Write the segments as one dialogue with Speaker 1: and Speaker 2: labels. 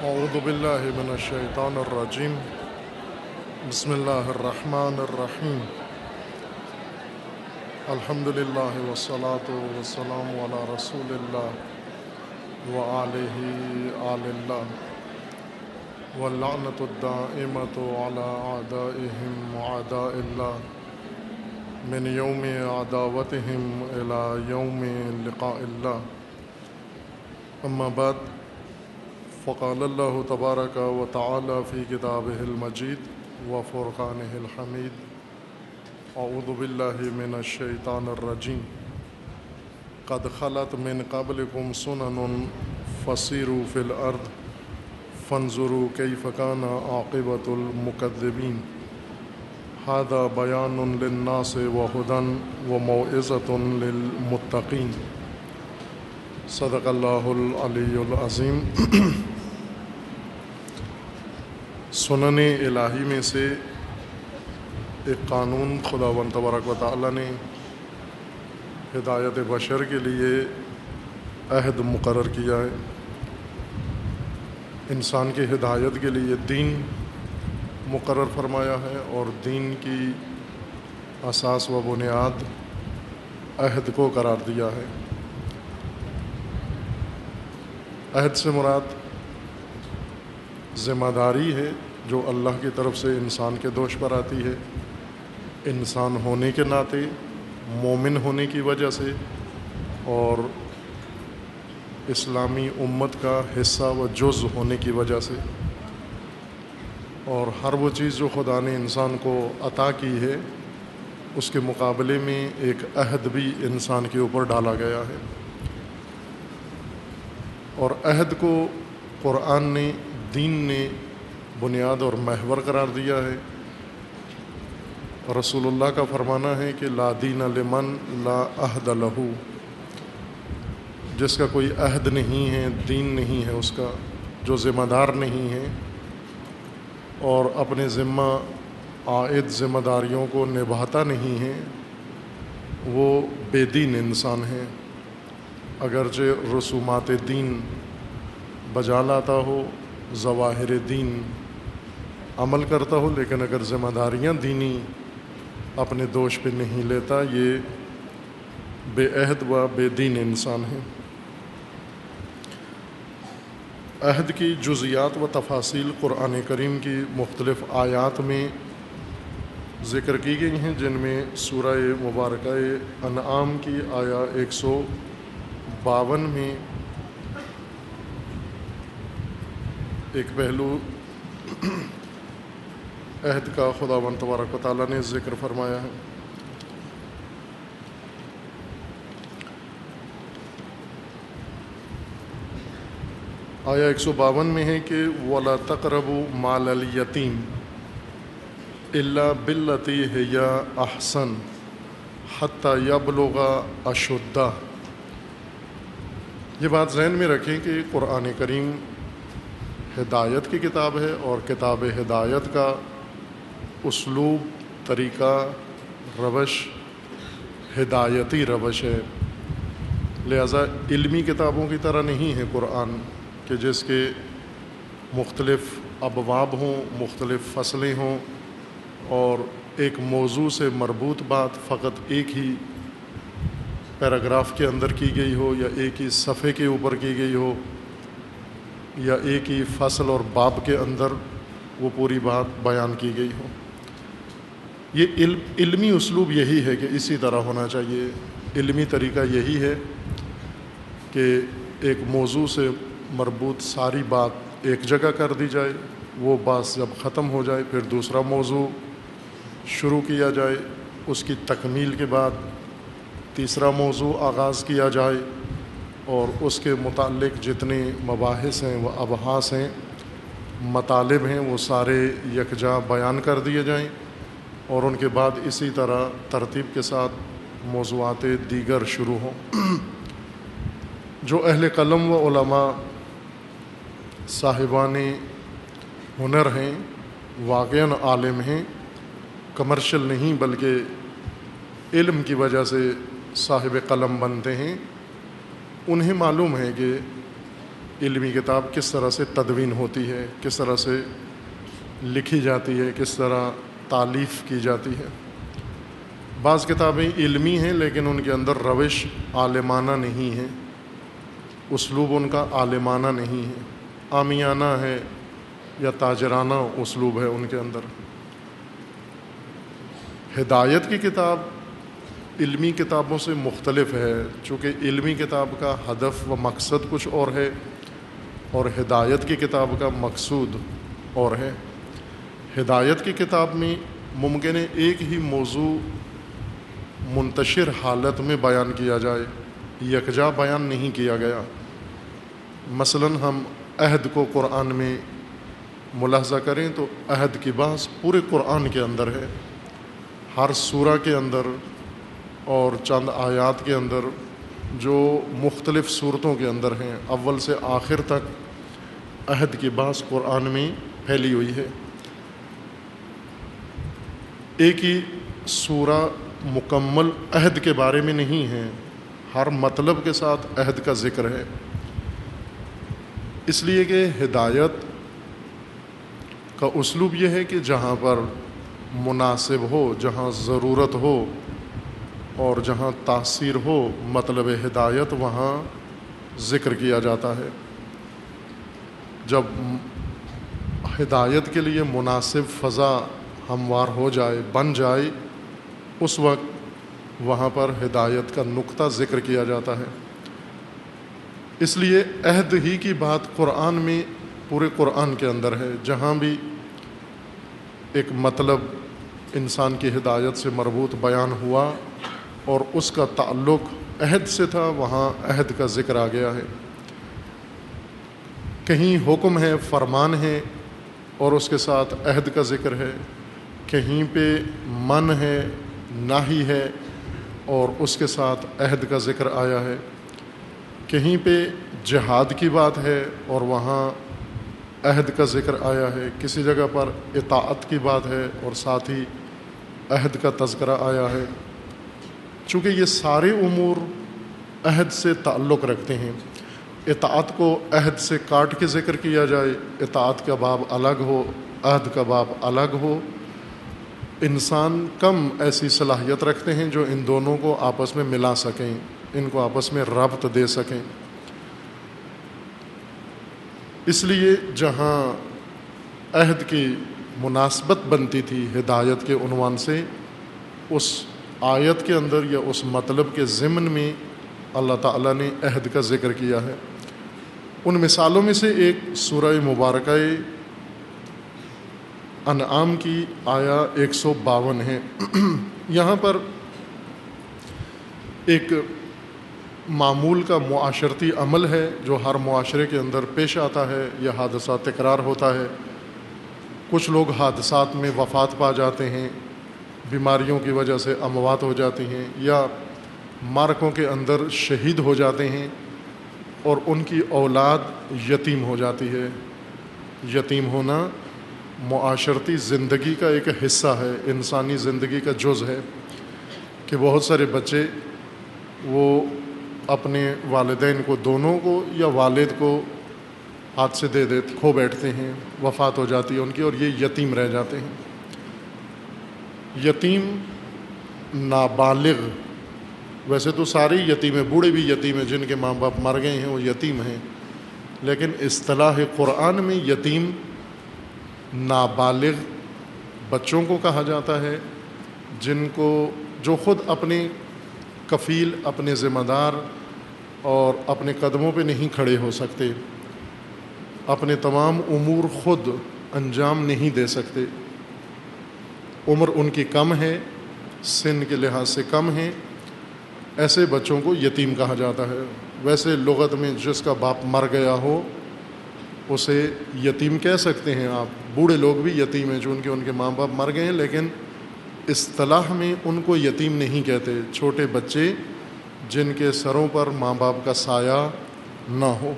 Speaker 1: اعوذ باللہ من الشیطان الرجیم بسم اللہ الرحمن الرحیم الحمد للہ والصلاة والسلام علی رسول اللہ وآلہ آل اللہ واللعنۃ الدائمۃ علی اعدائہم وعداء اللہ من یوم عداوتہم الی یوم لقاء اللہ اما بعد فقال اللہ تبارک و تعالی فی کتابہ المجید و فرقانہ الحمید اعوذ باللہ من الشیطان الرجیم قد خلت من قبلکم سنن فسیروا فی الارض فانظروا کیف کان عاقبۃ المکذبین ھذا بیان للناس وہدی وموعظۃ للمتقین صدق اللہ العلی العظیم۔ سنن الہی میں سے ایک قانون خداوند تبارک و تعالی نے ہدایت بشر کے لیے عہد مقرر کیا ہے۔ انسان کی ہدایت کے لیے دین مقرر فرمایا ہے اور دین کی اساس و بنیاد عہد کو قرار دیا ہے۔ عہد سے مراد ذمہ داری ہے جو اللہ کی طرف سے انسان کے دوش پر آتی ہے، انسان ہونے کے ناطے، مومن ہونے کی وجہ سے اور اسلامی امت کا حصہ و جز ہونے کی وجہ سے، اور ہر وہ چیز جو خدا نے انسان کو عطا کی ہے اس کے مقابلے میں ایک عہد بھی انسان کے اوپر ڈالا گیا ہے، اور عہد کو قرآن نے، دین نے بنیاد اور محور قرار دیا ہے۔ رسول اللہ کا فرمانا ہے کہ لا دین لمن لا عہد لہ، جس کا کوئی عہد نہیں ہے، دین نہیں ہے اس کا، جو ذمہ دار نہیں ہے اور اپنے ذمہ عائد ذمہ داریوں کو نبھاتا نہیں ہے، وہ بے دین انسان ہے۔ اگرچہ رسومات دین بجا لاتا ہو، ظواہر دین عمل کرتا ہو، لیکن اگر ذمہ داریاں دینی اپنے دوش پہ نہیں لیتا، یہ بے عہد و بے دین انسان ہے۔ عہد کی جزیات و تفاصیل قرآن کریم کی مختلف آیات میں ذکر کی گئی ہیں، جن میں سورہ مبارکہ انعام کی آیا 152 میں ایک پہلو عہد کا خداوند تبارک و تعالیٰ نے ذکر فرمایا ہے۔ آیا 152 میں ہے کہ وَلَا تَقْرَبُوا مَالَ الْيَتِيمِ إِلَّا بِالَّتِي هِيَ أَحْسَنُ حَتَّى يَبْلُغَ أَشُدَّهُ۔ یہ بات ذہن میں رکھیں کہ قرآن کریم ہدایت کی کتاب ہے، اور کتاب ہدایت کا اسلوب، طریقہ، روش ہدایتی روش ہے، لہذا علمی کتابوں کی طرح نہیں ہے قرآن کہ جس کے مختلف ابواب ہوں، مختلف فصلیں ہوں، اور ایک موضوع سے مربوط بات فقط ایک ہی پیراگراف کے اندر کی گئی ہو، یا ایک ہی صفحے کے اوپر کی گئی ہو، یا ایک ہی فصل اور باب کے اندر وہ پوری بات بیان کی گئی ہو۔ یہ علمی اسلوب یہی ہے کہ اسی طرح ہونا چاہیے۔ علمی طریقہ یہی ہے کہ ایک موضوع سے مربوط ساری بات ایک جگہ کر دی جائے، وہ بات جب ختم ہو جائے پھر دوسرا موضوع شروع کیا جائے، اس کی تکمیل کے بعد تیسرا موضوع آغاز کیا جائے، اور اس کے متعلق جتنے مباحث ہیں، وہ ابحاث ہیں، مطالب ہیں، وہ سارے یکجا بیان کر دیے جائیں، اور ان کے بعد اسی طرح ترتیب کے ساتھ موضوعات دیگر شروع ہوں۔ جو اہل قلم و علماء صاحبان ہنر ہیں، واقعاً عالم ہیں، کمرشل نہیں بلکہ علم کی وجہ سے صاحب قلم بنتے ہیں، انہیں معلوم ہے کہ علمی کتاب کس طرح سے تدوین ہوتی ہے، کس طرح سے لکھی جاتی ہے، کس طرح تالیف کی جاتی ہے۔ بعض کتابیں علمی ہیں لیکن ان کے اندر روش عالمانہ نہیں ہے، اسلوب ان کا عالمانہ نہیں ہے، عامیانہ ہے یا تاجرانہ اسلوب ہے ان کے اندر۔ ہدایت کی کتاب علمی کتابوں سے مختلف ہے، چونکہ علمی کتاب کا ہدف و مقصد کچھ اور ہے اور ہدایت کی کتاب کا مقصود اور ہے۔ ہدایت کی کتاب میں ممکن ہے ایک ہی موضوع منتشر حالت میں بیان کیا جائے، یکجا بیان نہیں کیا گیا۔ مثلا ہم عہد کو قرآن میں ملاحظہ کریں تو عہد کی بحث پورے قرآن کے اندر ہے، ہر سورہ کے اندر اور چند آیات کے اندر جو مختلف صورتوں کے اندر ہیں، اول سے آخر تک عہد کی بحث قرآن میں پھیلی ہوئی ہے۔ ایک ہی سورہ مکمل عہد کے بارے میں نہیں ہے، ہر مطلب کے ساتھ عہد کا ذکر ہے، اس لیے کہ ہدایت کا اسلوب یہ ہے کہ جہاں پر مناسب ہو، جہاں ضرورت ہو اور جہاں تاثیر ہو مطلب ہدایت، وہاں ذکر کیا جاتا ہے۔ جب ہدایت کے لیے مناسب فضا ہموار ہو جائے، بن جائے، اس وقت وہاں پر ہدایت کا نقطہ ذکر کیا جاتا ہے۔ اس لیے عہد ہی کی بات قرآن میں، پورے قرآن کے اندر ہے، جہاں بھی ایک مطلب انسان کی ہدایت سے مربوط بیان ہوا اور اس کا تعلق عہد سے تھا، وہاں عہد کا ذکر آ گیا ہے۔ کہیں حکم ہے، فرمان ہے اور اس کے ساتھ عہد کا ذکر ہے، کہیں پہ من ہے، نہی ہے اور اس کے ساتھ عہد کا ذکر آیا ہے، کہیں پہ جہاد کی بات ہے اور وہاں عہد کا ذکر آیا ہے، کسی جگہ پر اطاعت کی بات ہے اور ساتھ ہی عہد کا تذکرہ آیا ہے۔ چونکہ یہ سارے امور عہد سے تعلق رکھتے ہیں، اطاعت کو عہد سے کاٹ کے ذکر کیا جائے، اطاعت کا باب الگ ہو، عہد کا باب الگ ہو، انسان کم ایسی صلاحیت رکھتے ہیں جو ان دونوں کو آپس میں ملا سکیں، ان کو آپس میں ربط دے سکیں۔ اس لیے جہاں عہد کی مناسبت بنتی تھی ہدایت کے عنوان سے، اس آیت کے اندر یا اس مطلب کے ضمن میں اللہ تعالیٰ نے عہد کا ذکر کیا ہے۔ ان مثالوں میں سے ایک سورہ مبارکہ انعام کی آیا 152 ہے۔ یہاں پر ایک معمول کا معاشرتی عمل ہے جو ہر معاشرے کے اندر پیش آتا ہے، یہ حادثہ تکرار ہوتا ہے۔ کچھ لوگ حادثات میں وفات پا جاتے ہیں، بیماریوں کی وجہ سے اموات ہو جاتی ہیں، یا معرکوں کے اندر شہید ہو جاتے ہیں اور ان کی اولاد یتیم ہو جاتی ہے۔ یتیم ہونا معاشرتی زندگی کا ایک حصہ ہے، انسانی زندگی کا جز ہے کہ بہت سارے بچے وہ اپنے والدین کو، دونوں کو یا والد کو ہاتھ سے دے کھو بیٹھتے ہیں، وفات ہو جاتی ہے ان کی، اور یہ یتیم رہ جاتے ہیں۔ یتیم نابالغ، ویسے تو سارے یتیم ہیں، بوڑھے بھی یتیم ہیں، جن کے ماں باپ مر گئے ہیں وہ یتیم ہیں، لیکن اصطلاح قرآن میں یتیم نابالغ بچوں کو کہا جاتا ہے، جن کو جو خود اپنے کفیل، اپنے ذمہ دار اور اپنے قدموں پہ نہیں کھڑے ہو سکتے، اپنے تمام امور خود انجام نہیں دے سکتے، عمر ان کی کم ہے، سن کے لحاظ سے کم ہے، ایسے بچوں کو یتیم کہا جاتا ہے۔ ویسے لغت میں جس کا باپ مر گیا ہو اسے یتیم کہہ سکتے ہیں آپ، بوڑھے لوگ بھی یتیم ہیں جو ان کے ماں باپ مر گئے ہیں، لیکن اصطلاح میں ان کو یتیم نہیں کہتے۔ چھوٹے بچے جن کے سروں پر ماں باپ کا سایہ نہ ہو،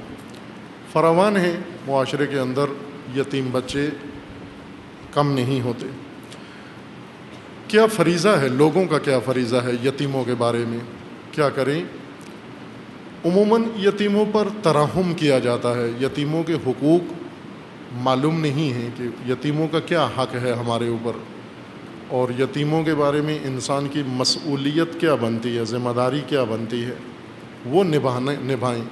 Speaker 1: فراوان ہیں معاشرے کے اندر، یتیم بچے کم نہیں ہوتے۔ کیا فریضہ ہے، لوگوں کا کیا فریضہ ہے یتیموں کے بارے میں، کیا کریں؟ عموماً یتیموں پر ترحم کیا جاتا ہے، یتیموں کے حقوق معلوم نہیں ہیں کہ یتیموں کا کیا حق ہے ہمارے اوپر، اور یتیموں کے بارے میں انسان کی مسئولیت کیا بنتی ہے، ذمہ داری کیا بنتی ہے، وہ نبھائیں۔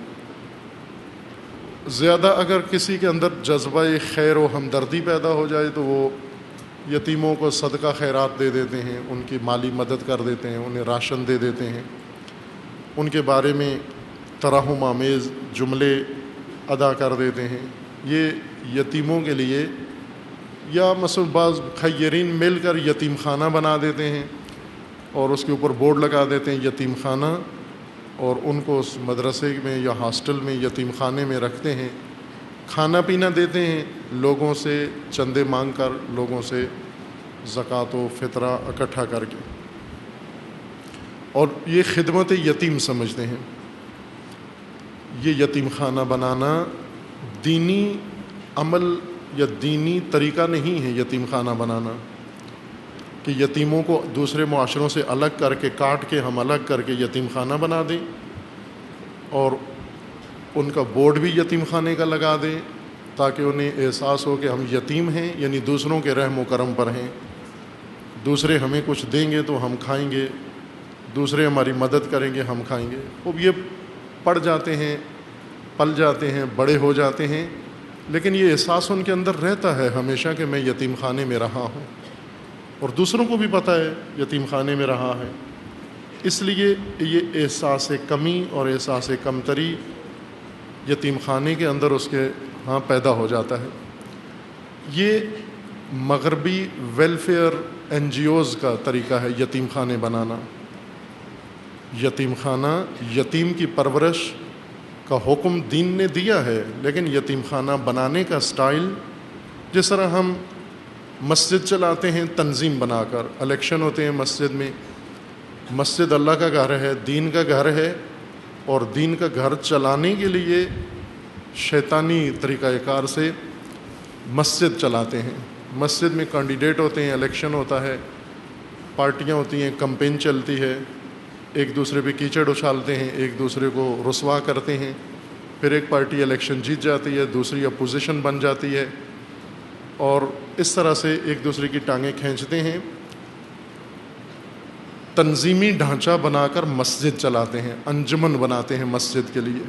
Speaker 1: زیادہ اگر کسی کے اندر جذبہ خیر و ہمدردی پیدا ہو جائے تو وہ یتیموں کو صدقہ خیرات دے دیتے ہیں، ان کی مالی مدد کر دیتے ہیں، انہیں راشن دے دیتے ہیں، ان کے بارے میں ترحم آمیز جملے ادا کر دیتے ہیں۔ یہ یتیموں کے لیے، یا مثلا بعض خیرین مل کر یتیم خانہ بنا دیتے ہیں اور اس کے اوپر بورڈ لگا دیتے ہیں یتیم خانہ، اور ان کو اس مدرسے میں یا ہاسٹل میں یتیم خانے میں رکھتے ہیں، کھانا پینا دیتے ہیں، لوگوں سے چندے مانگ کر، لوگوں سے زکوٰۃ و فطرہ اکٹھا کر کے، اور یہ خدمت یتیم سمجھتے ہیں۔ یہ یتیم خانہ بنانا دینی عمل یا دینی طریقہ نہیں ہے۔ یتیم خانہ بنانا کہ یتیموں کو دوسرے معاشروں سے الگ کر کے، کاٹ کے، ہم الگ کر کے یتیم خانہ بنا دیں اور ان کا بورڈ بھی یتیم خانے کا لگا دیں تاکہ انہیں احساس ہو کہ ہم یتیم ہیں، یعنی دوسروں کے رحم و کرم پر ہیں، دوسرے ہمیں کچھ دیں گے تو ہم کھائیں گے، دوسرے ہماری مدد کریں گے ہم کھائیں گے۔ اب یہ پڑ جاتے ہیں، پل جاتے ہیں، بڑے ہو جاتے ہیں، لیکن یہ احساس ان کے اندر رہتا ہے ہمیشہ کہ میں یتیم خانے میں رہا ہوں، اور دوسروں کو بھی پتہ ہے یتیم خانے میں رہا ہے۔ اس لیے یہ احساس کمی اور احساس کمتری یتیم خانے کے اندر اس کے ہاں پیدا ہو جاتا ہے۔ یہ مغربی ویلفیئر این جی اوز کا طریقہ ہے یتیم خانے بنانا۔ یتیم خانہ، یتیم کی پرورش کا حکم دین نے دیا ہے، لیکن یتیم خانہ بنانے کا سٹائل، جس طرح ہم مسجد چلاتے ہیں تنظیم بنا کر، الیکشن ہوتے ہیں مسجد میں، مسجد اللہ کا گھر ہے، دین کا گھر ہے، اور دین کا گھر چلانے کے لیے شیطانی طریقہ کار سے مسجد چلاتے ہیں۔ مسجد میں کینڈیڈیٹ ہوتے ہیں، الیکشن ہوتا ہے، پارٹیاں ہوتی ہیں، کمپین چلتی ہے، ایک دوسرے پہ کیچڑ اچھالتے ہیں، ایک دوسرے کو رسوا کرتے ہیں، پھر ایک پارٹی الیکشن جیت جاتی ہے، دوسری اپوزیشن بن جاتی ہے، اور اس طرح سے ایک دوسرے کی ٹانگیں کھینچتے ہیں۔ تنظیمی ڈھانچہ بنا کر مسجد چلاتے ہیں، انجمن بناتے ہیں مسجد کے لیے۔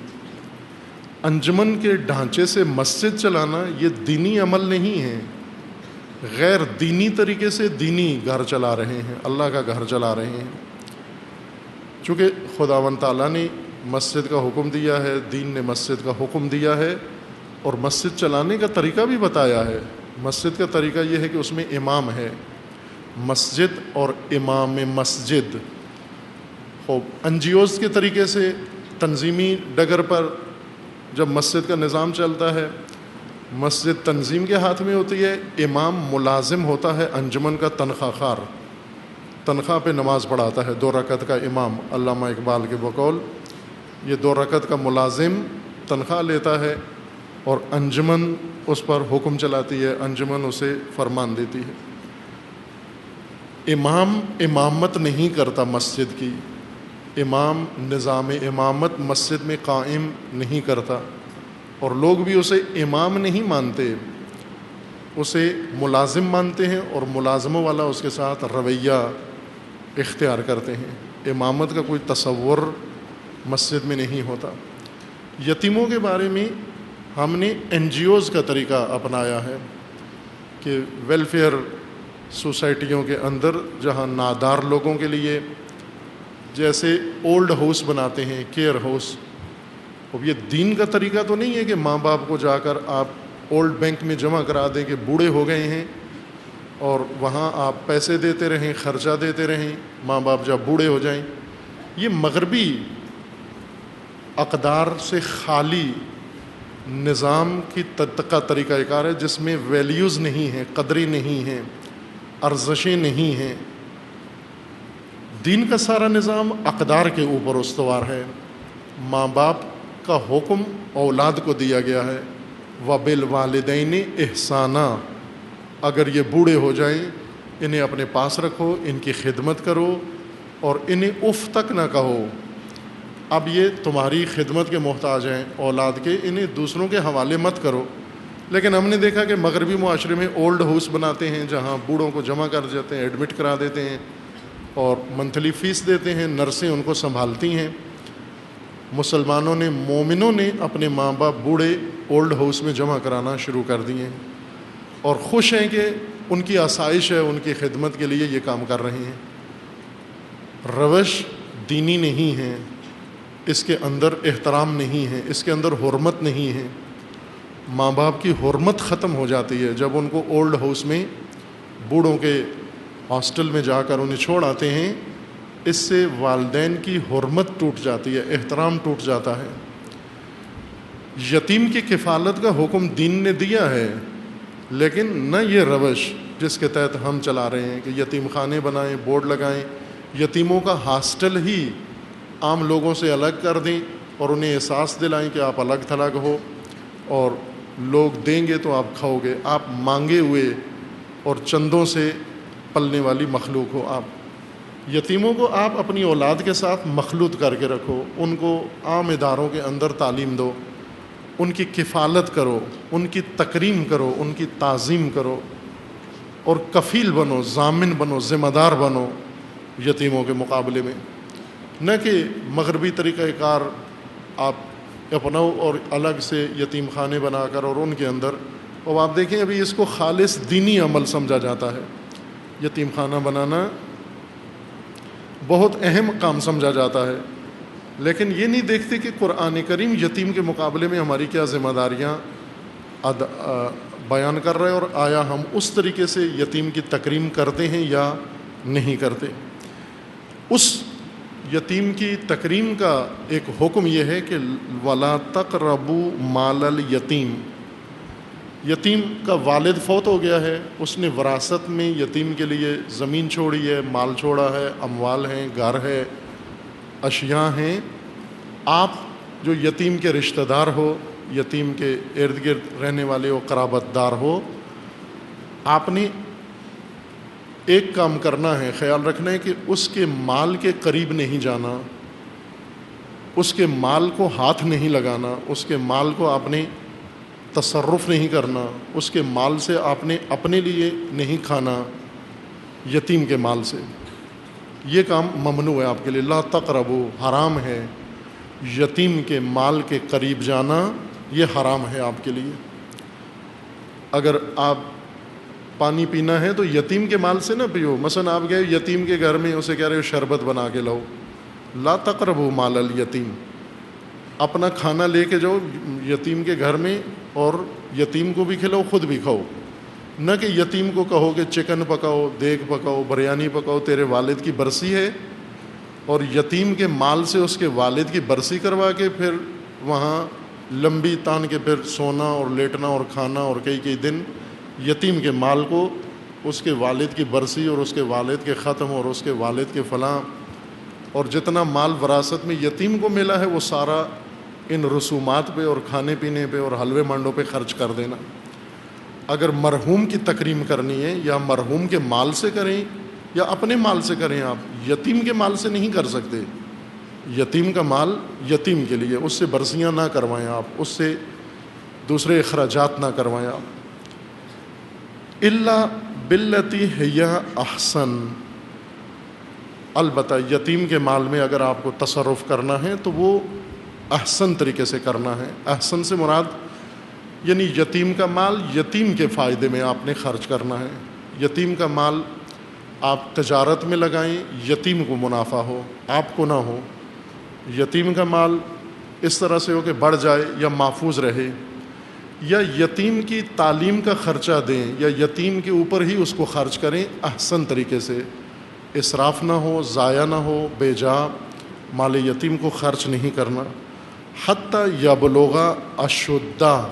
Speaker 1: انجمن کے ڈھانچے سے مسجد چلانا یہ دینی عمل نہیں ہے، غیر دینی طریقے سے دینی گھر چلا رہے ہیں، اللہ کا گھر چلا رہے ہیں۔ چونکہ خداوند تعالیٰ نے مسجد کا حکم دیا ہے، دین نے مسجد کا حکم دیا ہے، اور مسجد چلانے کا طریقہ بھی بتایا ہے۔ مسجد کا طریقہ یہ ہے کہ اس میں امام ہے، مسجد اور امام مسجد۔ این جی اوز کے طریقے سے تنظیمی ڈگر پر جب مسجد کا نظام چلتا ہے، مسجد تنظیم کے ہاتھ میں ہوتی ہے، امام ملازم ہوتا ہے انجمن کا تنخواہ خار، تنخواہ پہ نماز پڑھاتا ہے، 2 رکعت کا امام، علامہ اقبال کے بقول یہ 2 رکعت کا ملازم تنخواہ لیتا ہے، اور انجمن اس پر حکم چلاتی ہے، انجمن اسے فرمان دیتی ہے۔ امام امامت نہیں کرتا مسجد کی، امام نظام امامت مسجد میں قائم نہیں کرتا، اور لوگ بھی اسے امام نہیں مانتے، اسے ملازم مانتے ہیں، اور ملازموں والا اس کے ساتھ رویہ اختیار کرتے ہیں۔ امامت کا کوئی تصور مسجد میں نہیں ہوتا۔ یتیموں کے بارے میں ہم نے این جی اوز کا طریقہ اپنایا ہے کہ ویلفیئر سوسائٹیوں کے اندر جہاں نادار لوگوں کے لیے جیسے اولڈ ہاؤس بناتے ہیں، کیئر ہاؤس۔ اب یہ دین کا طریقہ تو نہیں ہے کہ ماں باپ کو جا کر آپ اولڈ بینک میں جمع کرا دیں کہ بوڑھے ہو گئے ہیں، اور وہاں آپ پیسے دیتے رہیں، خرچہ دیتے رہیں، ماں باپ جب بوڑھے ہو جائیں۔ یہ مغربی اقدار سے خالی نظام کی کا طریقہ کار ہے، جس میں ویلیوز نہیں ہیں، قدریں نہیں ہیں، ارزشیں نہیں ہیں۔ دین کا سارا نظام اقدار کے اوپر استوار ہے۔ ماں باپ کا حکم اولاد کو دیا گیا ہے، وَبِالْوَالِدَيْنِ إِحْسَانًا، اگر یہ بوڑھے ہو جائیں انہیں اپنے پاس رکھو، ان کی خدمت کرو، اور انہیں اف تک نہ کہو۔ اب یہ تمہاری خدمت کے محتاج ہیں اولاد کے، انہیں دوسروں کے حوالے مت کرو۔ لیکن ہم نے دیکھا کہ مغربی معاشرے میں اولڈ ہاؤس بناتے ہیں جہاں بوڑھوں کو جمع کر دیتے ہیں، ایڈمٹ کرا دیتے ہیں اور منتھلی فیس دیتے ہیں، نرسیں ان کو سنبھالتی ہیں۔ مسلمانوں نے، مومنوں نے اپنے ماں باپ بوڑھے اولڈ ہاؤس میں جمع کرانا شروع کر دیے ہیں اور خوش ہیں کہ ان کی آسائش ہے، ان کی خدمت کے لیے یہ کام کر رہے ہیں۔ روش دینی نہیں ہے، اس کے اندر احترام نہیں ہے، اس کے اندر حرمت نہیں ہے۔ ماں باپ کی حرمت ختم ہو جاتی ہے جب ان کو اولڈ ہاؤس میں، بوڑھوں کے ہاسٹل میں جا کر انہیں چھوڑ آتے ہیں۔ اس سے والدین کی حرمت ٹوٹ جاتی ہے، احترام ٹوٹ جاتا ہے۔ یتیم کی کفالت کا حکم دین نے دیا ہے، لیکن نہ یہ روش جس کے تحت ہم چلا رہے ہیں کہ یتیم خانے بنائیں، بورڈ لگائیں، یتیموں کا ہاسٹل ہی عام لوگوں سے الگ کر دیں اور انہیں احساس دلائیں کہ آپ الگ تھلگ ہو اور لوگ دیں گے تو آپ کھاؤ گے، آپ مانگے ہوئے اور چندوں سے پلنے والی مخلوق ہو۔ آپ یتیموں کو آپ اپنی اولاد کے ساتھ مخلوط کر کے رکھو، ان کو عام اداروں کے اندر تعلیم دو، ان کی کفالت کرو، ان کی تکریم کرو، ان کی تعظیم کرو اور کفیل بنو، ضامن بنو، ذمہ دار بنو یتیموں کے مقابلے میں۔ نہ کہ مغربی طریقہ کار آپ اپناؤ اور الگ سے یتیم خانے بنا کر اور ان کے اندر، اور آپ دیکھیں ابھی اس کو خالص دینی عمل سمجھا جاتا ہے۔ یتیم خانہ بنانا بہت اہم کام سمجھا جاتا ہے، لیکن یہ نہیں دیکھتے کہ قرآن کریم یتیم کے مقابلے میں ہماری کیا ذمہ داریاں بیان کر رہے ہیں، اور آیا ہم اس طریقے سے یتیم کی تکریم کرتے ہیں یا نہیں کرتے۔ اس یتیم کی تکریم کا ایک حکم یہ ہے کہ وَلَا تَقْرَبُوا مَالَ الْيَتِيمِ، یتیم کا والد فوت ہو گیا ہے، اس نے وراثت میں یتیم کے لیے زمین چھوڑی ہے، مال چھوڑا ہے، اموال ہیں، گھر ہے، اشیاء ہیں۔ آپ جو یتیم کے رشتہ دار ہو، یتیم کے ارد گرد رہنے والے ہو، قرابت دار ہو، آپ نے ایک کام کرنا ہے، خیال رکھنا ہے کہ اس کے مال کے قریب نہیں جانا، اس کے مال کو ہاتھ نہیں لگانا، اس کے مال کو آپ نے تصرف نہیں کرنا، اس کے مال سے آپ نے اپنے لیے نہیں کھانا، یتیم کے مال سے یہ کام ممنوع ہے آپ کے لیے۔ لا تقربوا، حرام ہے یتیم کے مال کے قریب جانا، یہ حرام ہے آپ کے لیے۔ اگر آپ پانی پینا ہے تو یتیم کے مال سے نہ پیو، مثلا آپ گئے یتیم کے گھر میں، اسے کہہ رہے ہو شربت بنا کے لاؤ، لا تقربوا مال الیتیم، اپنا کھانا لے کے جاؤ یتیم کے گھر میں اور یتیم کو بھی کھلاؤ، خود بھی کھاؤ، نہ کہ یتیم کو کہو کہ چکن پکاؤ، دیگ پکاؤ، بریانی پکاؤ، تیرے والد کی برسی ہے، اور یتیم کے مال سے اس کے والد کی برسی کروا کے پھر وہاں لمبی تان کے پھر سونا اور لیٹنا اور کھانا اور کئی دن یتیم کے مال کو، اس کے والد کی برسی اور اس کے والد کے ختم اور اس کے والد کے فلاں، اور جتنا مال وراثت میں یتیم کو ملا ہے وہ سارا ان رسومات پہ اور کھانے پینے پہ اور حلوے مانڈوں پہ خرچ کر دینا۔ اگر مرحوم کی تکریم کرنی ہے یا مرحوم کے مال سے کریں یا اپنے مال سے کریں، آپ یتیم کے مال سے نہیں کر سکتے۔ یتیم کا مال یتیم کے لیے، اس سے برسیاں نہ کروائیں آپ، اس سے دوسرے اخراجات نہ کروائیں آپ۔ الا باللتی ہی احسن، البتہ یتیم کے مال میں اگر آپ کو تصرف کرنا ہے تو وہ احسن طریقے سے کرنا ہے۔ احسن سے مراد یعنی یتیم کا مال یتیم کے فائدے میں آپ نے خرچ کرنا ہے۔ یتیم کا مال آپ تجارت میں لگائیں، یتیم کو منافع ہو، آپ کو نہ ہو۔ یتیم کا مال اس طرح سے ہو کہ بڑھ جائے یا محفوظ رہے، یا یتیم کی تعلیم کا خرچہ دیں یا یتیم کے اوپر ہی اس کو خرچ کریں احسن طریقے سے، اسراف نہ ہو، ضائع نہ ہو، بے جا مال یتیم کو خرچ نہیں کرنا۔ حتی یبلغ اشدہ،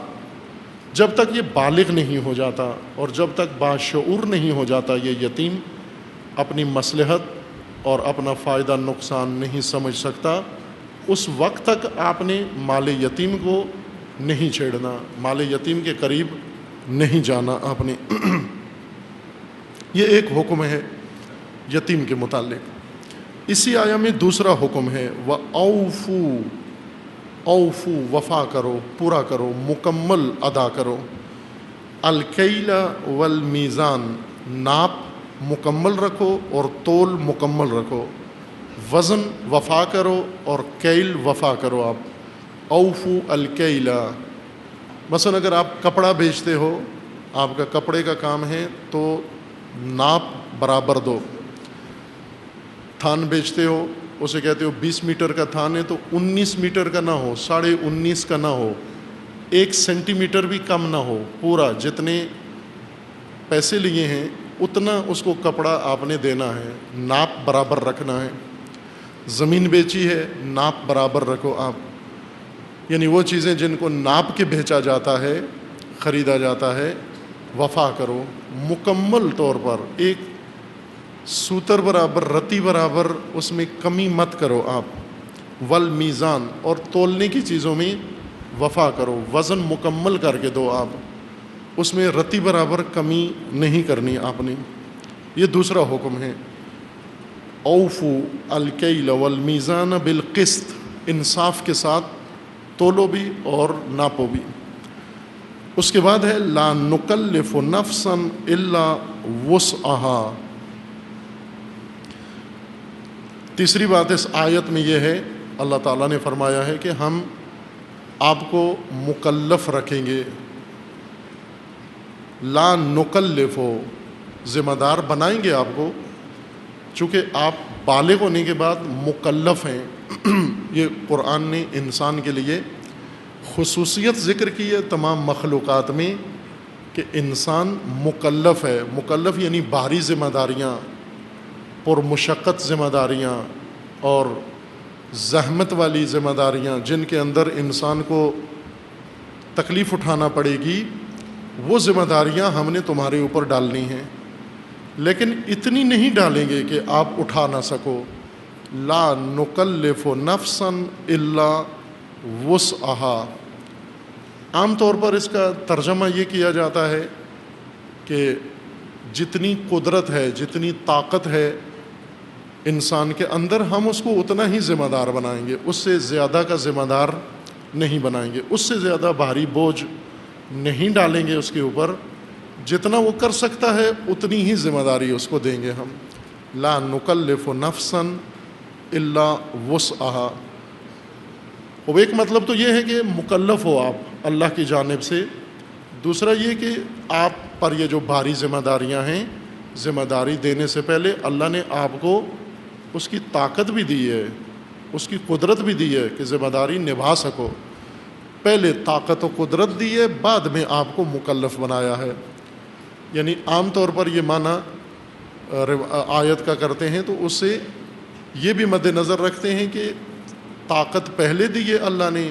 Speaker 1: جب تک یہ بالغ نہیں ہو جاتا اور جب تک باشعور نہیں ہو جاتا یہ یتیم، اپنی مصلحت اور اپنا فائدہ نقصان نہیں سمجھ سکتا، اس وقت تک آپ نے مال یتیم کو نہیں چھیڑنا، مال یتیم کے قریب نہیں جانا آپ نے۔ یہ ایک حکم ہے یتیم کے متعلق۔ اسی آیا میں دوسرا حکم ہے وَأَوْفُوا، اوفو وفا کرو، پورا کرو، مکمل ادا کرو، الکیل والمیزان، ناپ مکمل رکھو اور تول مکمل رکھو، وزن وفا کرو اور کیل وفا کرو آپ، اوفو الکیلا۔ مثلا اگر آپ کپڑا بیچتے ہو، آپ کا کپڑے کا کام ہے تو ناپ برابر دو۔ تھان بیچتے ہو، اسے کہتے ہو 20 میٹر کا تھان ہے تو 19 میٹر کا نہ ہو، 19.5 کا نہ ہو، 1 سینٹی میٹر بھی کم نہ ہو، پورا جتنے پیسے لیے ہیں اتنا اس کو کپڑا آپ نے دینا ہے، ناپ برابر رکھنا ہے۔ زمین بیچی ہے، ناپ برابر رکھو آپ، یعنی وہ چیزیں جن کو ناپ کے بیچا جاتا ہے، خریدا جاتا ہے، وفا کرو مکمل طور پر، ایک سوتر برابر، رتی برابر اس میں کمی مت کرو آپ، والمیزان، اور تولنے کی چیزوں میں وفا کرو، وزن مکمل کر کے دو آپ، اس میں رتی برابر کمی نہیں کرنی آپ نے۔ یہ دوسرا حکم ہے، اوفو الکیل والمیزان بالقسط، انصاف کے ساتھ تولو بھی اور ناپو بھی۔ اس کے بعد ہے لا نکلف نفسا الا وسعها۔ تیسری بات اس آیت میں یہ ہے، اللہ تعالیٰ نے فرمایا ہے کہ ہم آپ کو مکلف رکھیں گے، لا نکلف، ذمہ دار بنائیں گے آپ کو، چونکہ آپ بالغ ہونے کے بعد مکلف ہیں۔ یہ قرآن نے انسان کے لیے خصوصیت ذکر کی ہے تمام مخلوقات میں کہ انسان مکلف ہے۔ مکلف یعنی بھاری ذمہ داریاں، پرمشقت ذمہ داریاں اور زحمت والی ذمہ داریاں جن کے اندر انسان کو تکلیف اٹھانا پڑے گی، وہ ذمہ داریاں ہم نے تمہارے اوپر ڈالنی ہیں، لیکن اتنی نہیں ڈالیں گے کہ آپ اٹھا نہ سکو۔ لا نکلف نفسا الا وسعها۔ عام طور پر اس کا ترجمہ یہ کیا جاتا ہے کہ جتنی قدرت ہے، جتنی طاقت ہے انسان کے اندر، ہم اس کو اتنا ہی ذمہ دار بنائیں گے، اس سے زیادہ کا ذمہ دار نہیں بنائیں گے، اس سے زیادہ بھاری بوجھ نہیں ڈالیں گے اس کے اوپر، جتنا وہ کر سکتا ہے اتنی ہی ذمہ داری اس کو دیں گے ہم۔ لا نکلف نفسا الا وسعها۔ اب ایک مطلب تو یہ ہے کہ مکلف ہو آپ اللہ کی جانب سے، دوسرا یہ کہ آپ پر یہ جو بھاری ذمہ داریاں ہیں، ذمہ داری دینے سے پہلے اللہ نے آپ کو اس کی طاقت بھی دی ہے، اس کی قدرت بھی دی ہے کہ ذمہ داری نبھا سکو۔ پہلے طاقت و قدرت دی ہے، بعد میں آپ کو مکلف بنایا ہے۔ یعنی عام طور پر یہ معنی آیت کا کرتے ہیں تو اس سے یہ بھی مد نظر رکھتے ہیں کہ طاقت پہلے دی ہے اللہ نے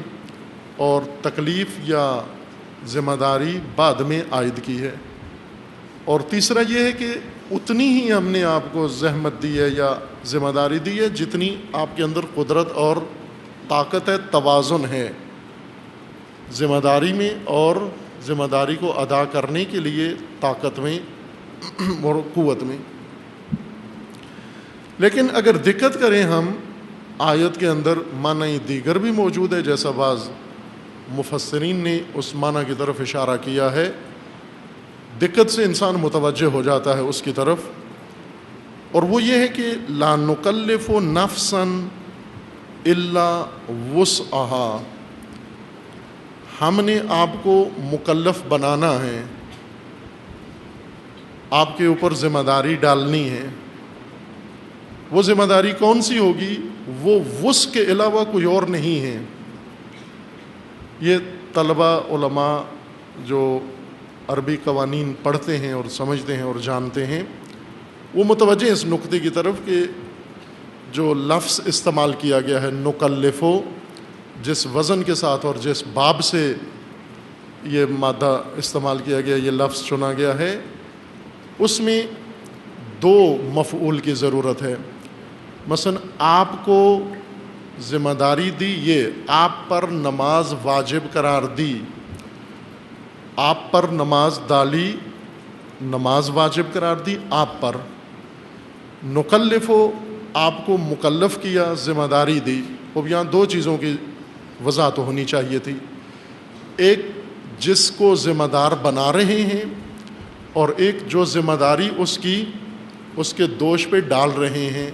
Speaker 1: اور تکلیف یا ذمہ داری بعد میں عائد کی ہے۔ اور تیسرا یہ ہے کہ اتنی ہی ہم نے آپ کو زحمت دی ہے یا ذمہ داری دی ہے جتنی آپ کے اندر قدرت اور طاقت ہے، توازن ہے ذمہ داری میں اور ذمہ داری کو ادا کرنے کے لیے طاقت میں اور قوت میں۔ لیکن اگر دقت کریں ہم، آیت کے اندر معنی دیگر بھی موجود ہے، جیسا بعض مفسرین نے اس معنی کی طرف اشارہ کیا ہے، دقت سے انسان متوجہ ہو جاتا ہے اس کی طرف، اور وہ یہ ہے کہ لا نکلف نفسا الا وسعها، ہم نے آپ کو مکلف بنانا ہے، آپ کے اوپر ذمہ داری ڈالنی ہے۔ وہ ذمہ داری کون سی ہوگی؟ وہ وسع کے علاوہ کوئی اور نہیں ہے۔ یہ طلباء علماء جو عربی قوانین پڑھتے ہیں اور سمجھتے ہیں اور جانتے ہیں، وہ متوجہ اس نقطے کی طرف کہ جو لفظ استعمال کیا گیا ہے نکلفو، جس وزن کے ساتھ اور جس باب سے یہ مادہ استعمال کیا گیا، یہ لفظ چنا گیا ہے، اس میں دو مفعول کی ضرورت ہے۔ مثلا آپ کو ذمہ داری دی، یہ آپ پر نماز واجب قرار دی، آپ پر نماز ڈالی، نماز واجب قرار دی آپ پر۔ نکلفو آپ کو مکلف کیا، ذمہ داری دی. اب یہاں دو چیزوں کی وضاحت ہونی چاہیے تھی. ایک جس کو ذمہ دار بنا رہے ہیں، اور ایک جو ذمہ داری اس کے دوش پہ ڈال رہے ہیں.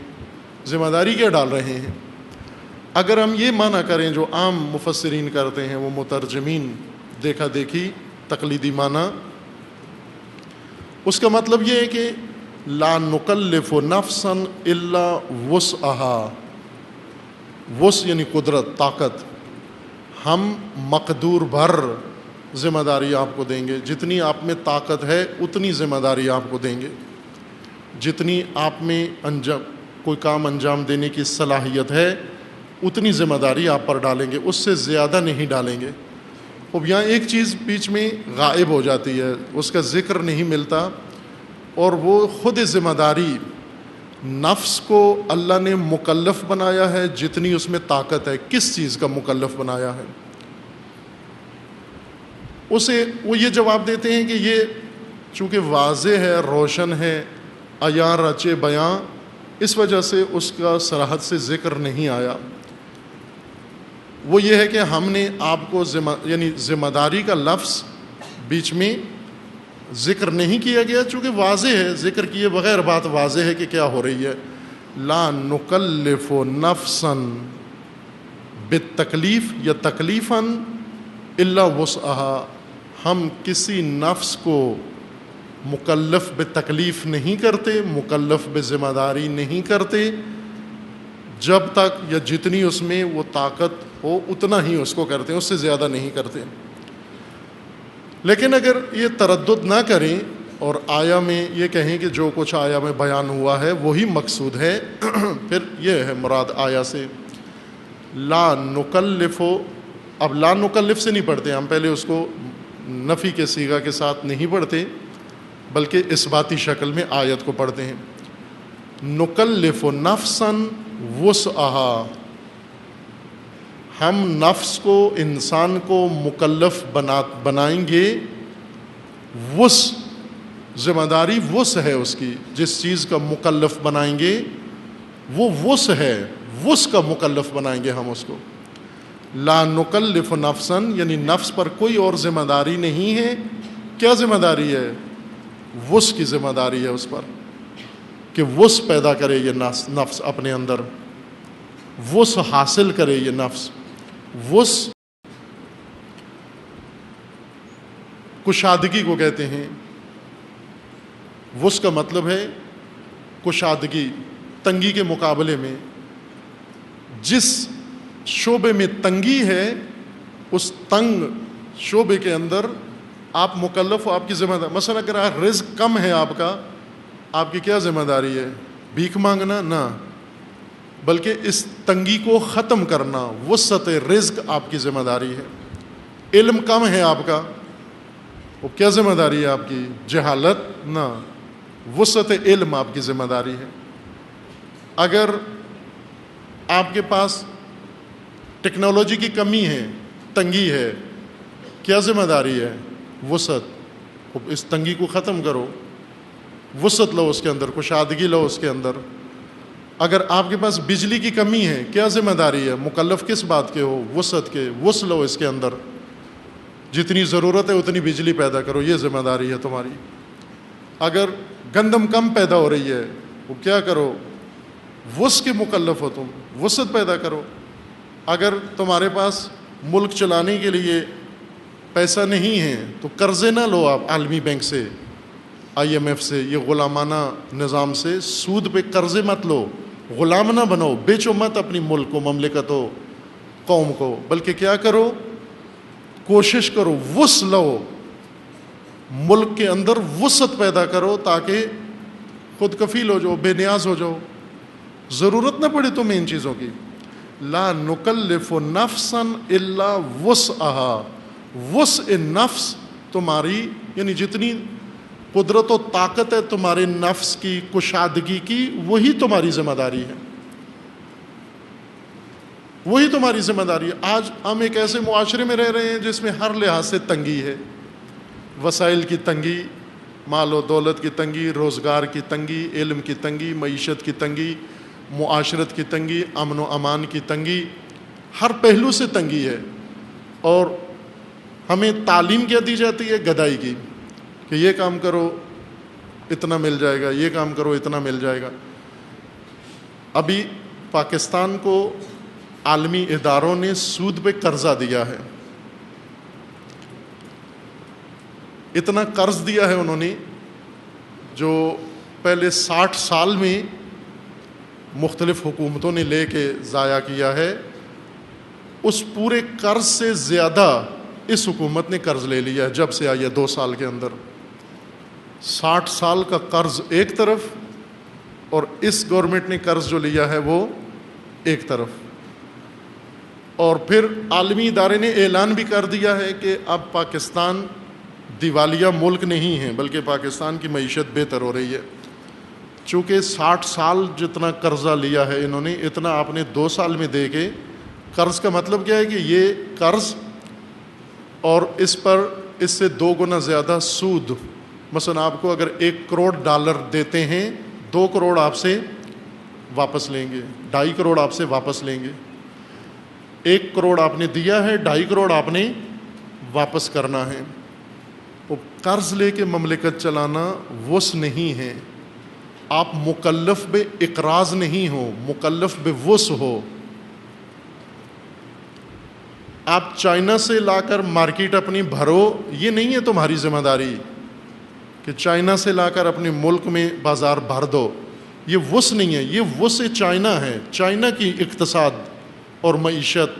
Speaker 1: ذمہ داری کیا ڈال رہے ہیں؟ اگر ہم یہ معنی کریں جو عام مفسرین کرتے ہیں، وہ مترجمین دیکھا دیکھی تقلیدی معنی، اس کا مطلب یہ ہے کہ لا نکلف نفسا الا وسعها. وس یعنی قدرت، طاقت. ہم مقدور بھر ذمہ داری آپ کو دیں گے. جتنی آپ میں طاقت ہے اتنی ذمہ داری آپ کو دیں گے. جتنی آپ میں کوئی کام انجام دینے کی صلاحیت ہے اتنی ذمہ داری آپ پر ڈالیں گے، اس سے زیادہ نہیں ڈالیں گے. اب یہاں ایک چیز بیچ میں غائب ہو جاتی ہے، اس کا ذکر نہیں ملتا، اور وہ خود ذمہ داری. نفس کو اللہ نے مکلف بنایا ہے جتنی اس میں طاقت ہے. کس چیز کا مکلف بنایا ہے؟ اسے وہ یہ جواب دیتے ہیں کہ یہ چونکہ واضح ہے، روشن ہے، عیاں رچے بیاں، اس وجہ سے اس کا صراحت سے ذکر نہیں آیا. وہ یہ ہے کہ ہم نے آپ کو یعنی ذمہ داری کا لفظ بیچ میں ذکر نہیں کیا گیا، چونکہ واضح ہے، ذکر کیے بغیر بات واضح ہے کہ کیا ہو رہی ہے. لا نکلف نفسا بالتکلیف یا تکلیفا الا وسعها. ہم کسی نفس کو مکلف بتکلیف نہیں کرتے، مکلف بذمہ داری نہیں کرتے، جب تک یا جتنی اس میں وہ طاقت ہو اتنا ہی اس کو کرتے ہیں، اس سے زیادہ نہیں کرتے. لیکن اگر یہ تردد نہ کریں اور آیا میں یہ کہیں کہ جو کچھ آیا میں بیان ہوا ہے وہی مقصود ہے، پھر یہ ہے مراد آیا سے لا نکلف. اب لا نکلف سے نہیں پڑھتے ہم، پہلے اس کو نفی کے صیغہ کے ساتھ نہیں پڑھتے بلکہ اثباتی شکل میں آیت کو پڑھتے ہیں. نکلف نفسا وسعها. ہم نفس کو، انسان کو مکلف بنائیں گے. وس ذمہ داری وس ہے اس کی، جس چیز کا مکلف بنائیں گے وہ وس ہے، وس کا مکلف بنائیں گے ہم اس کو. لا نکلف نفسا یعنی نفس پر کوئی اور ذمہ داری نہیں ہے. کیا ذمہ داری ہے؟ وس کی ذمہ داری ہے اس پر کہ وس پیدا کرے یہ نفس اپنے اندر، وس حاصل کرے یہ نفس. وس کشادگی کو کہتے ہیں. وس کا مطلب ہے کشادگی. تنگی کے مقابلے میں جس شعبے میں تنگی ہے اس تنگ شعبے کے اندر آپ مکلف ہو، آپ کی ذمہ داری. مثلا اگر رزق کم ہے آپ کی کیا ذمہ داری ہے؟ بھیک مانگنا؟ نہ، بلکہ اس تنگی کو ختم کرنا. وسعت رزق آپ کی ذمہ داری ہے. علم کم ہے آپ کا، وہ کیا ذمہ داری ہے آپ کی؟ جہالت؟ نہ، وسعت علم آپ کی ذمہ داری ہے. اگر آپ کے پاس ٹیکنالوجی کی کمی ہے، تنگی ہے، کیا ذمہ داری ہے؟ وسعت. اس تنگی کو ختم کرو، وسعت لو اس کے اندر، کشادگی لو اس کے اندر. اگر آپ کے پاس بجلی کی کمی ہے، کیا ذمہ داری ہے؟ مکلف کس بات کے ہو؟ وسعت کے. وس لو اس کے اندر، جتنی ضرورت ہے اتنی بجلی پیدا کرو، یہ ذمہ داری ہے تمہاری. اگر گندم کم پیدا ہو رہی ہے، وہ کیا کرو؟ وس کے مکلف ہو تم، وسعت پیدا کرو. اگر تمہارے پاس ملک چلانے کے لیے پیسہ نہیں ہے تو قرضے نہ لو آپ عالمی بینک سے، IMF سے، یہ غلامانہ نظام سے سود پہ قرضے مت لو. غلام نہ بنو، بیچو مت اپنی ملک کو، مملکت ہو، قوم کو، بلکہ کیا کرو؟ کوشش کرو، وس لو، ملک کے اندر وسعت پیدا کرو تاکہ خود کفیل ہو جاؤ، بے نیاز ہو جاؤ، ضرورت نہ پڑے تمہیں ان چیزوں کی. لا نکلف نفسا الا وسعها. وسع نفس تمہاری یعنی جتنی قدرت و طاقت ہے تمہارے نفس کی، کشادگی کی، وہی تمہاری ذمہ داری ہے، وہی تمہاری ذمہ داری ہے. آج ہم ایک ایسے معاشرے میں رہ رہے ہیں جس میں ہر لحاظ سے تنگی ہے. وسائل کی تنگی، مال و دولت کی تنگی، روزگار کی تنگی، علم کی تنگی، معیشت کی تنگی، معاشرت کی تنگی، امن و امان کی تنگی، ہر پہلو سے تنگی ہے. اور ہمیں تعلیم کیا دی جاتی ہے؟ گدائی کی، کہ یہ کام کرو اتنا مل جائے گا، یہ کام کرو اتنا مل جائے گا. ابھی پاکستان کو عالمی اداروں نے سود پہ قرضہ دیا ہے، اتنا قرض دیا ہے انہوں نے جو پہلے 60 سال میں مختلف حکومتوں نے لے کے ضائع کیا ہے. اس پورے قرض سے زیادہ اس حکومت نے قرض لے لیا ہے جب سے آئی ہے 2 سال کے اندر. 60 سال کا قرض ایک طرف اور اس گورنمنٹ نے قرض جو لیا ہے وہ ایک طرف. اور پھر عالمی ادارے نے اعلان بھی کر دیا ہے کہ اب پاکستان دیوالیہ ملک نہیں ہے بلکہ پاکستان کی معیشت بہتر ہو رہی ہے. چونکہ 60 سال جتنا قرضہ لیا ہے انہوں نے، اتنا آپ نے 2 سال میں دے کے. قرض کا مطلب کیا ہے کہ یہ قرض اور اس پر اس سے 2 گنا زیادہ سود. مثلا آپ کو اگر $1 کروڑ دیتے ہیں، 2 کروڑ آپ سے واپس لیں گے، 2.5 کروڑ آپ سے واپس لیں گے. 1 کروڑ آپ نے دیا ہے، 2.5 کروڑ آپ نے واپس کرنا ہے. وہ قرض لے کے مملکت چلانا وس نہیں ہے. آپ مکلف بے اقراض نہیں ہو، مکلف بے وس ہو. آپ چائنا سے لا کر مارکیٹ اپنی بھرو، یہ نہیں ہے تمہاری ذمہ داری کہ چائنا سے لا کر اپنے ملک میں بازار بھر دو. یہ وس نہیں ہے، یہ وس چائنا ہے. چائنا کی اقتصاد اور معیشت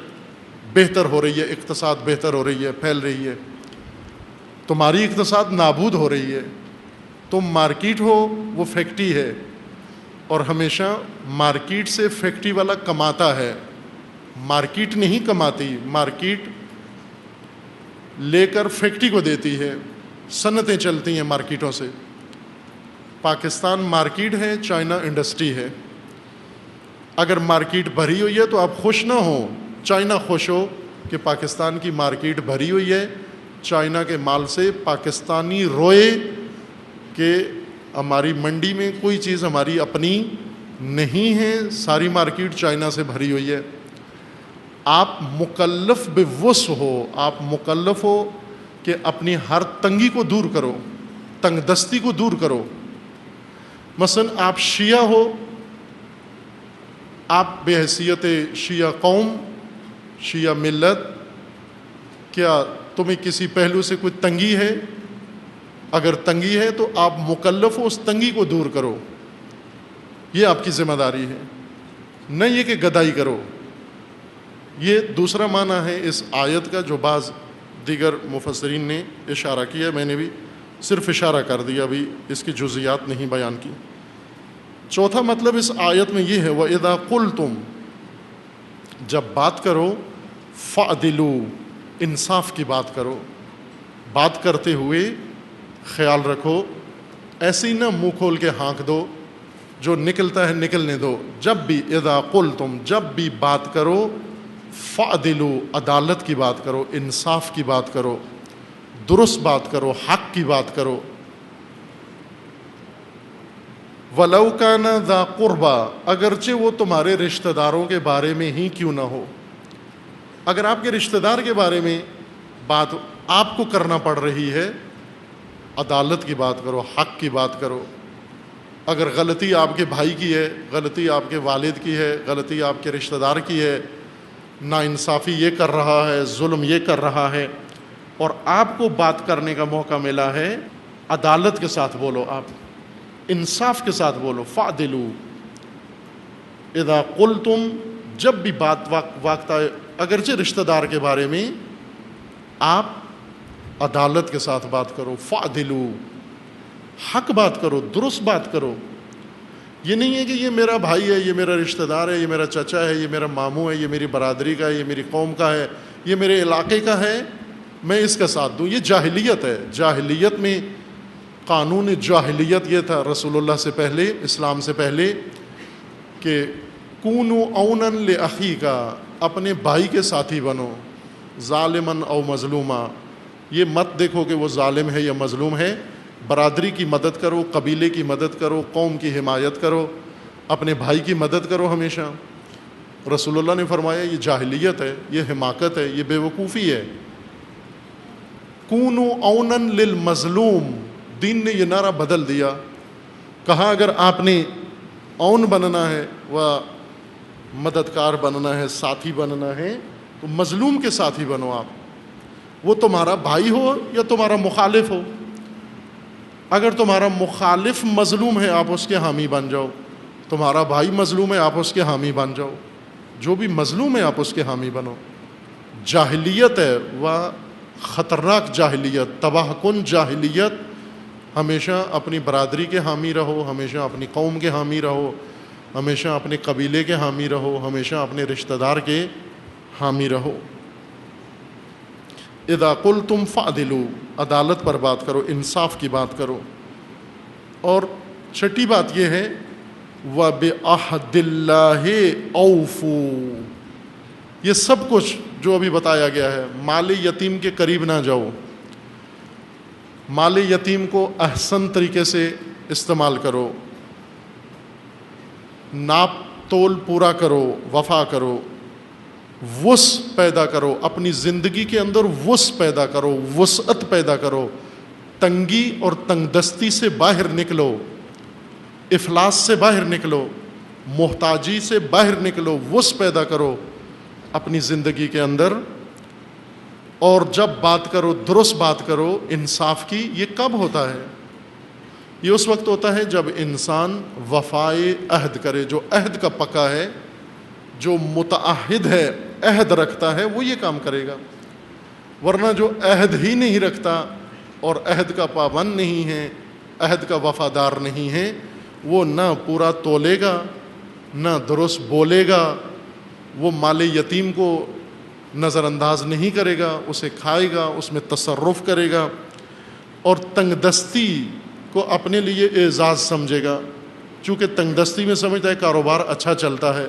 Speaker 1: بہتر ہو رہی ہے، اقتصاد بہتر ہو رہی ہے، پھیل رہی ہے. تمہاری اقتصاد نابود ہو رہی ہے. تم مارکیٹ ہو، وہ فیکٹری ہے، اور ہمیشہ مارکیٹ سے فیکٹری والا کماتا ہے. مارکیٹ نہیں کماتی، مارکیٹ لے کر فیکٹری کو دیتی ہے. صنعتیں چلتی ہیں مارکیٹوں سے. پاکستان مارکیٹ ہے، چائنا انڈسٹری ہے. اگر مارکیٹ بھری ہوئی ہے تو آپ خوش نہ ہو، چائنا خوش ہو کہ پاکستان کی مارکیٹ بھری ہوئی ہے. چائنا کے مال سے پاکستانی روئے کہ ہماری منڈی میں کوئی چیز ہماری اپنی نہیں ہے، ساری مارکیٹ چائنا سے بھری ہوئی ہے. آپ مکلف بوس ہو، آپ مکلف ہو کہ اپنی ہر تنگی کو دور کرو، تنگ دستی کو دور کرو. مثلا آپ شیعہ ہو، آپ بحیثیت شیعہ قوم، شیعہ ملت، کیا تمہیں کسی پہلو سے کوئی تنگی ہے؟ اگر تنگی ہے تو آپ مکلف ہو اس تنگی کو دور کرو. یہ آپ کی ذمہ داری ہے، نہ یہ کہ گدائی کرو. یہ دوسرا معنی ہے اس آیت کا جو بعض دیگر مفسرین نے اشارہ کیا. میں نے بھی صرف اشارہ کر دیا، ابھی اس کی جزیات نہیں بیان کی. چوتھا مطلب اس آیت میں یہ ہے وَإِذَا قُلْتُمْ، جب بات کرو، فَعْدِلُوا، انصاف کی بات کرو. بات کرتے ہوئے خیال رکھو، ایسے ہی نہ منہ کھول کے ہانک دو، جو نکلتا ہے نکلنے دو. جب بھی اذا قلتم، جب بھی بات کرو، فعدلوا، عدالت کی بات کرو، انصاف کی بات کرو، درست بات کرو، حق کی بات کرو. وَلَوْ كَانَ ذَا قُرْبَى، اگرچہ وہ تمہارے رشتہ داروں کے بارے میں ہی کیوں نہ ہو. اگر آپ کے رشتہ دار کے بارے میں بات آپ کو کرنا پڑ رہی ہے، عدالت کی بات کرو، حق کی بات کرو. اگر غلطی آپ کے بھائی کی ہے، غلطی آپ کے والد کی ہے، غلطی آپ کے رشتہ دار کی ہے، ناانصافی یہ کر رہا ہے، ظلم یہ کر رہا ہے، اور آپ کو بات کرنے کا موقع ملا ہے، عدالت کے ساتھ بولو، آپ انصاف کے ساتھ بولو. فعدلوا اذا قلتم، جب بھی بات وقت آئے، اگرچہ رشتہ دار کے بارے میں، آپ عدالت کے ساتھ بات کرو. فعدلوا، حق بات کرو، درست بات کرو. یہ نہیں ہے کہ یہ میرا بھائی ہے، یہ میرا رشتہ دار ہے، یہ میرا چچا ہے، یہ میرا ماموں ہے، یہ میری برادری کا ہے، یہ میری قوم کا ہے، یہ میرے علاقے کا ہے، میں اس کا ساتھ دوں. یہ جاہلیت ہے. جاہلیت میں قانون جاہلیت یہ تھا رسول اللہ سے پہلے، اسلام سے پہلے، کہ کونوا اونا لاخیک، اپنے بھائی کے ساتھی بنو، ظالمن او مظلوما. یہ مت دیکھو کہ وہ ظالم ہے یا مظلوم ہے. برادری کی مدد کرو، قبیلے کی مدد کرو، قوم کی حمایت کرو. اپنے بھائی کی مدد کرو ہمیشہ. رسول اللہ نے فرمایا یہ جاہلیت ہے، یہ حماقت ہے، یہ بے وقوفی ہے. کونوا اونن للمظلوم، دین نے یہ نعرہ بدل دیا. کہا اگر آپ نے اون بننا ہے و مددگار بننا ہے، ساتھی بننا ہے، تو مظلوم کے ساتھی بنو. آپ وہ تمہارا بھائی ہو یا تمہارا مخالف ہو. اگر تمہارا مخالف مظلوم ہے آپ اس کے حامی بن جاؤ، تمہارا بھائی مظلوم ہے آپ اس کے حامی بن جاؤ. جو بھی مظلوم ہے آپ اس کے حامی بنو. جاہلیت ہے وہ خطرناک جاہلیت، تباہ کن جاہلیت. ہمیشہ اپنی برادری کے حامی رہو، ہمیشہ اپنی قوم کے حامی رہو، ہمیشہ اپنے قبیلے کے حامی رہو، ہمیشہ اپنے رشتہ دار کے حامی رہو. اذا قلتم فعدلوا، عدالت پر بات کرو، انصاف کی بات کرو. اور چھٹی بات یہ ہے وَبِعَهْدِ اللَّهِ أَوْفُوا. یہ سب کچھ جو ابھی بتایا گیا ہے، مال یتیم کے قریب نہ جاؤ، مال یتیم کو احسن طریقے سے استعمال کرو، ناپ تول پورا کرو، وفا کرو، وسع پیدا کرو، اپنی زندگی کے اندر وسع پیدا کرو، وسعت پیدا کرو. تنگی اور تنگ دستی سے باہر نکلو، افلاس سے باہر نکلو، محتاجی سے باہر نکلو، وسع پیدا کرو اپنی زندگی کے اندر. اور جب بات کرو درست بات کرو انصاف کی. یہ کب ہوتا ہے؟ یہ اس وقت ہوتا ہے جب انسان وفائے عہد کرے. جو عہد کا پکا ہے، جو متعہد ہے، عہد رکھتا ہے، وہ یہ کام کرے گا. ورنہ جو عہد ہی نہیں رکھتا اور عہد کا پابند نہیں ہے، عہد کا وفادار نہیں ہے، وہ نہ پورا تولے گا، نہ درست بولے گا، وہ مال یتیم کو نظر انداز نہیں کرے گا، اسے کھائے گا، اس میں تصرف کرے گا، اور تنگ دستی کو اپنے لیے اعزاز سمجھے گا. چونکہ تنگ دستی میں سمجھتا ہے کاروبار اچھا چلتا ہے،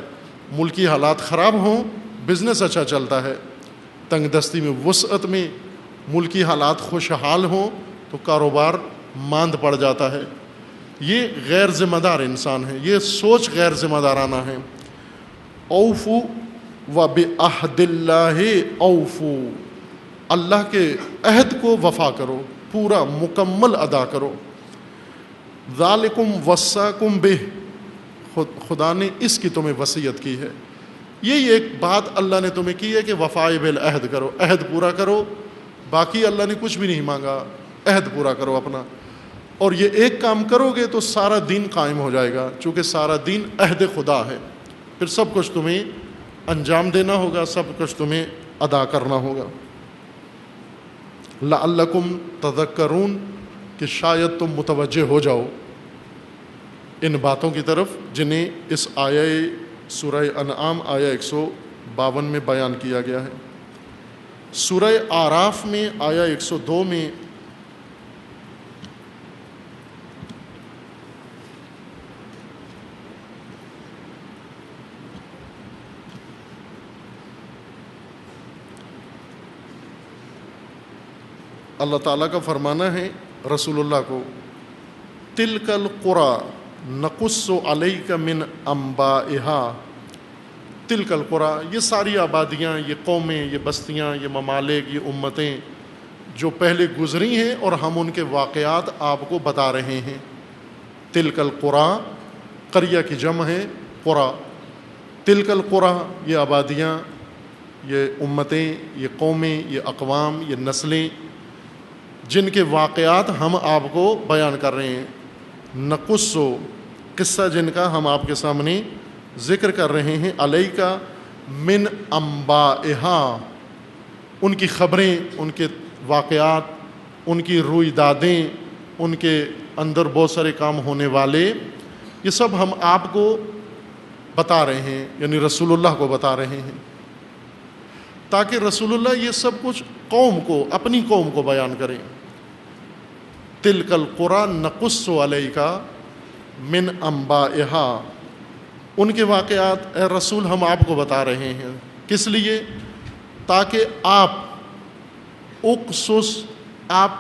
Speaker 1: ملکی حالات خراب ہوں بزنس اچھا چلتا ہے. تنگ دستی میں، وسعت میں، ملکی حالات خوشحال ہوں تو کاروبار ماند پڑ جاتا ہے. یہ غیر ذمہ دار انسان ہے، یہ سوچ غیر ذمہ دارانہ ہے. اوفو وبعہد اللہ اوفو، اللہ کے عہد کو وفا کرو، پورا مکمل ادا کرو. ذالکم وصاکم بہ، خدا نے اس کی تمہیں وصیت کی ہے. یہی ایک بات اللہ نے تمہیں کی ہے کہ وفائے بالعہد کرو، عہد پورا کرو. باقی اللہ نے کچھ بھی نہیں مانگا، عہد پورا کرو اپنا. اور یہ ایک کام کرو گے تو سارا دین قائم ہو جائے گا، چونکہ سارا دین عہد خدا ہے. پھر سب کچھ تمہیں انجام دینا ہوگا، سب کچھ تمہیں ادا کرنا ہوگا. لعلکم تذکرون، کہ شاید تم متوجہ ہو جاؤ ان باتوں کی طرف جنہیں اس آیہ سورہ انعام آیہ 152 میں بیان کیا گیا ہے. سورہ اعراف میں آیہ 102 میں اللہ تعالیٰ کا فرمانا ہے رسول اللہ کو، تلک القری نقص علیک من انبائہا. تلک القری، یہ ساری آبادیاں، یہ قومیں، یہ بستیاں، یہ ممالک، یہ امتیں جو پہلے گزری ہیں اور ہم ان کے واقعات آپ کو بتا رہے ہیں. تلک القری، قریہ کی جمع ہے قری. تلک القری، یہ آبادیاں، یہ امتیں، یہ قومیں، یہ اقوام، یہ نسلیں جن کے واقعات ہم آپ کو بیان کر رہے ہیں. نقص، قصہ جن کا ہم آپ کے سامنے ذکر کر رہے ہیں. علیک من انبائہا، ان کی خبریں، ان کے واقعات، ان کی رویدادیں، ان کے اندر بہت سارے کام ہونے والے، یہ سب ہم آپ کو بتا رہے ہیں، یعنی رسول اللہ کو بتا رہے ہیں، تاکہ رسول اللہ یہ سب کچھ قوم کو، اپنی قوم کو بیان کریں. تلک القری نقص علیک من انبائہا، ان کے واقعات اے رسول ہم آپ کو بتا رہے ہیں. کس لیے؟ تاکہ آپ اقصص، آپ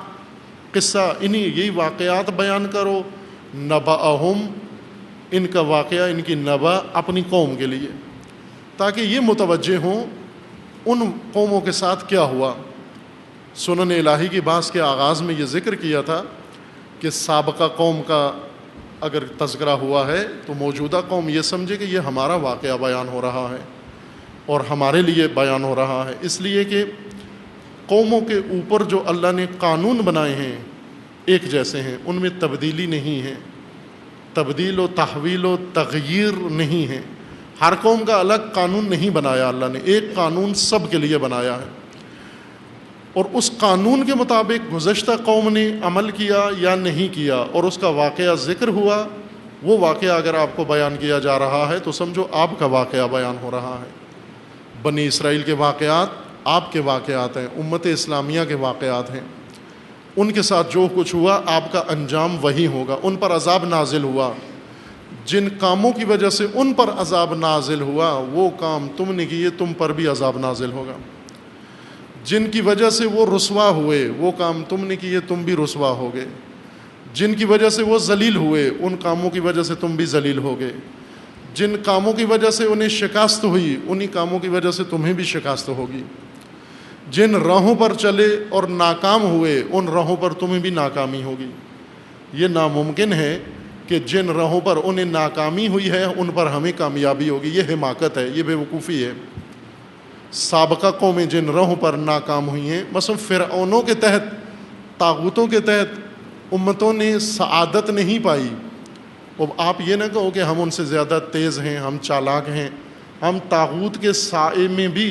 Speaker 1: قصہ، یہی واقعات بیان کرو. نبأہم، ان کا واقعہ، ان کی نبا اپنی قوم کے لیے، تاکہ یہ متوجہ ہوں ان قوموں کے ساتھ کیا ہوا۔ سنن الہی کی بحث کے آغاز میں یہ ذکر کیا تھا کہ سابقہ قوم کا اگر تذکرہ ہوا ہے تو موجودہ قوم یہ سمجھے کہ یہ ہمارا واقعہ بیان ہو رہا ہے اور ہمارے لیے بیان ہو رہا ہے، اس لیے کہ قوموں کے اوپر جو اللہ نے قانون بنائے ہیں ایک جیسے ہیں، ان میں تبدیلی نہیں ہے، تبدیل و تحویل و تغییر نہیں ہے۔ ہر قوم کا الگ قانون نہیں بنایا اللہ نے، ایک قانون سب کے لیے بنایا ہے، اور اس قانون کے مطابق گزشتہ قوم نے عمل کیا یا نہیں کیا اور اس کا واقعہ ذکر ہوا، وہ واقعہ اگر آپ کو بیان کیا جا رہا ہے تو سمجھو آپ کا واقعہ بیان ہو رہا ہے۔ بنی اسرائیل کے واقعات آپ کے واقعات ہیں، امت اسلامیہ کے واقعات ہیں، ان کے ساتھ جو کچھ ہوا آپ کا انجام وہی ہوگا۔ ان پر عذاب نازل ہوا، جن کاموں کی وجہ سے ان پر عذاب نازل ہوا وہ کام تم نے کیے، تم پر بھی عذاب نازل ہوگا۔ جن کی وجہ سے وہ رسوا ہوئے، وہ کام تم نے کیے، تم بھی رسوا ہوگے۔ جن کی وجہ سے وہ ذلیل ہوئے، ان کاموں کی وجہ سے تم بھی ذلیل ہوگے۔ جن کاموں کی وجہ سے انہیں شکست ہوئی، انہی کاموں کی وجہ سے تمہیں بھی شکست ہوگی۔ جن راہوں پر چلے اور ناکام ہوئے، ان راہوں پر تمہیں بھی ناکامی ہوگی۔ یہ ناممکن ہے کہ جن راہوں پر انہیں ناکامی ہوئی ہے ان پر ہمیں کامیابی ہوگی، یہ حماقت ہے، یہ بے وقوفی ہے۔ سابقہ قومیں جن راہوں پر ناکام ہوئی ہیں، مثلا فرعونوں کے تحت، طاغوتوں کے تحت امتوں نے سعادت نہیں پائی۔ اب آپ یہ نہ کہو کہ ہم ان سے زیادہ تیز ہیں، ہم چالاک ہیں، ہم طاغوت کے سائے میں بھی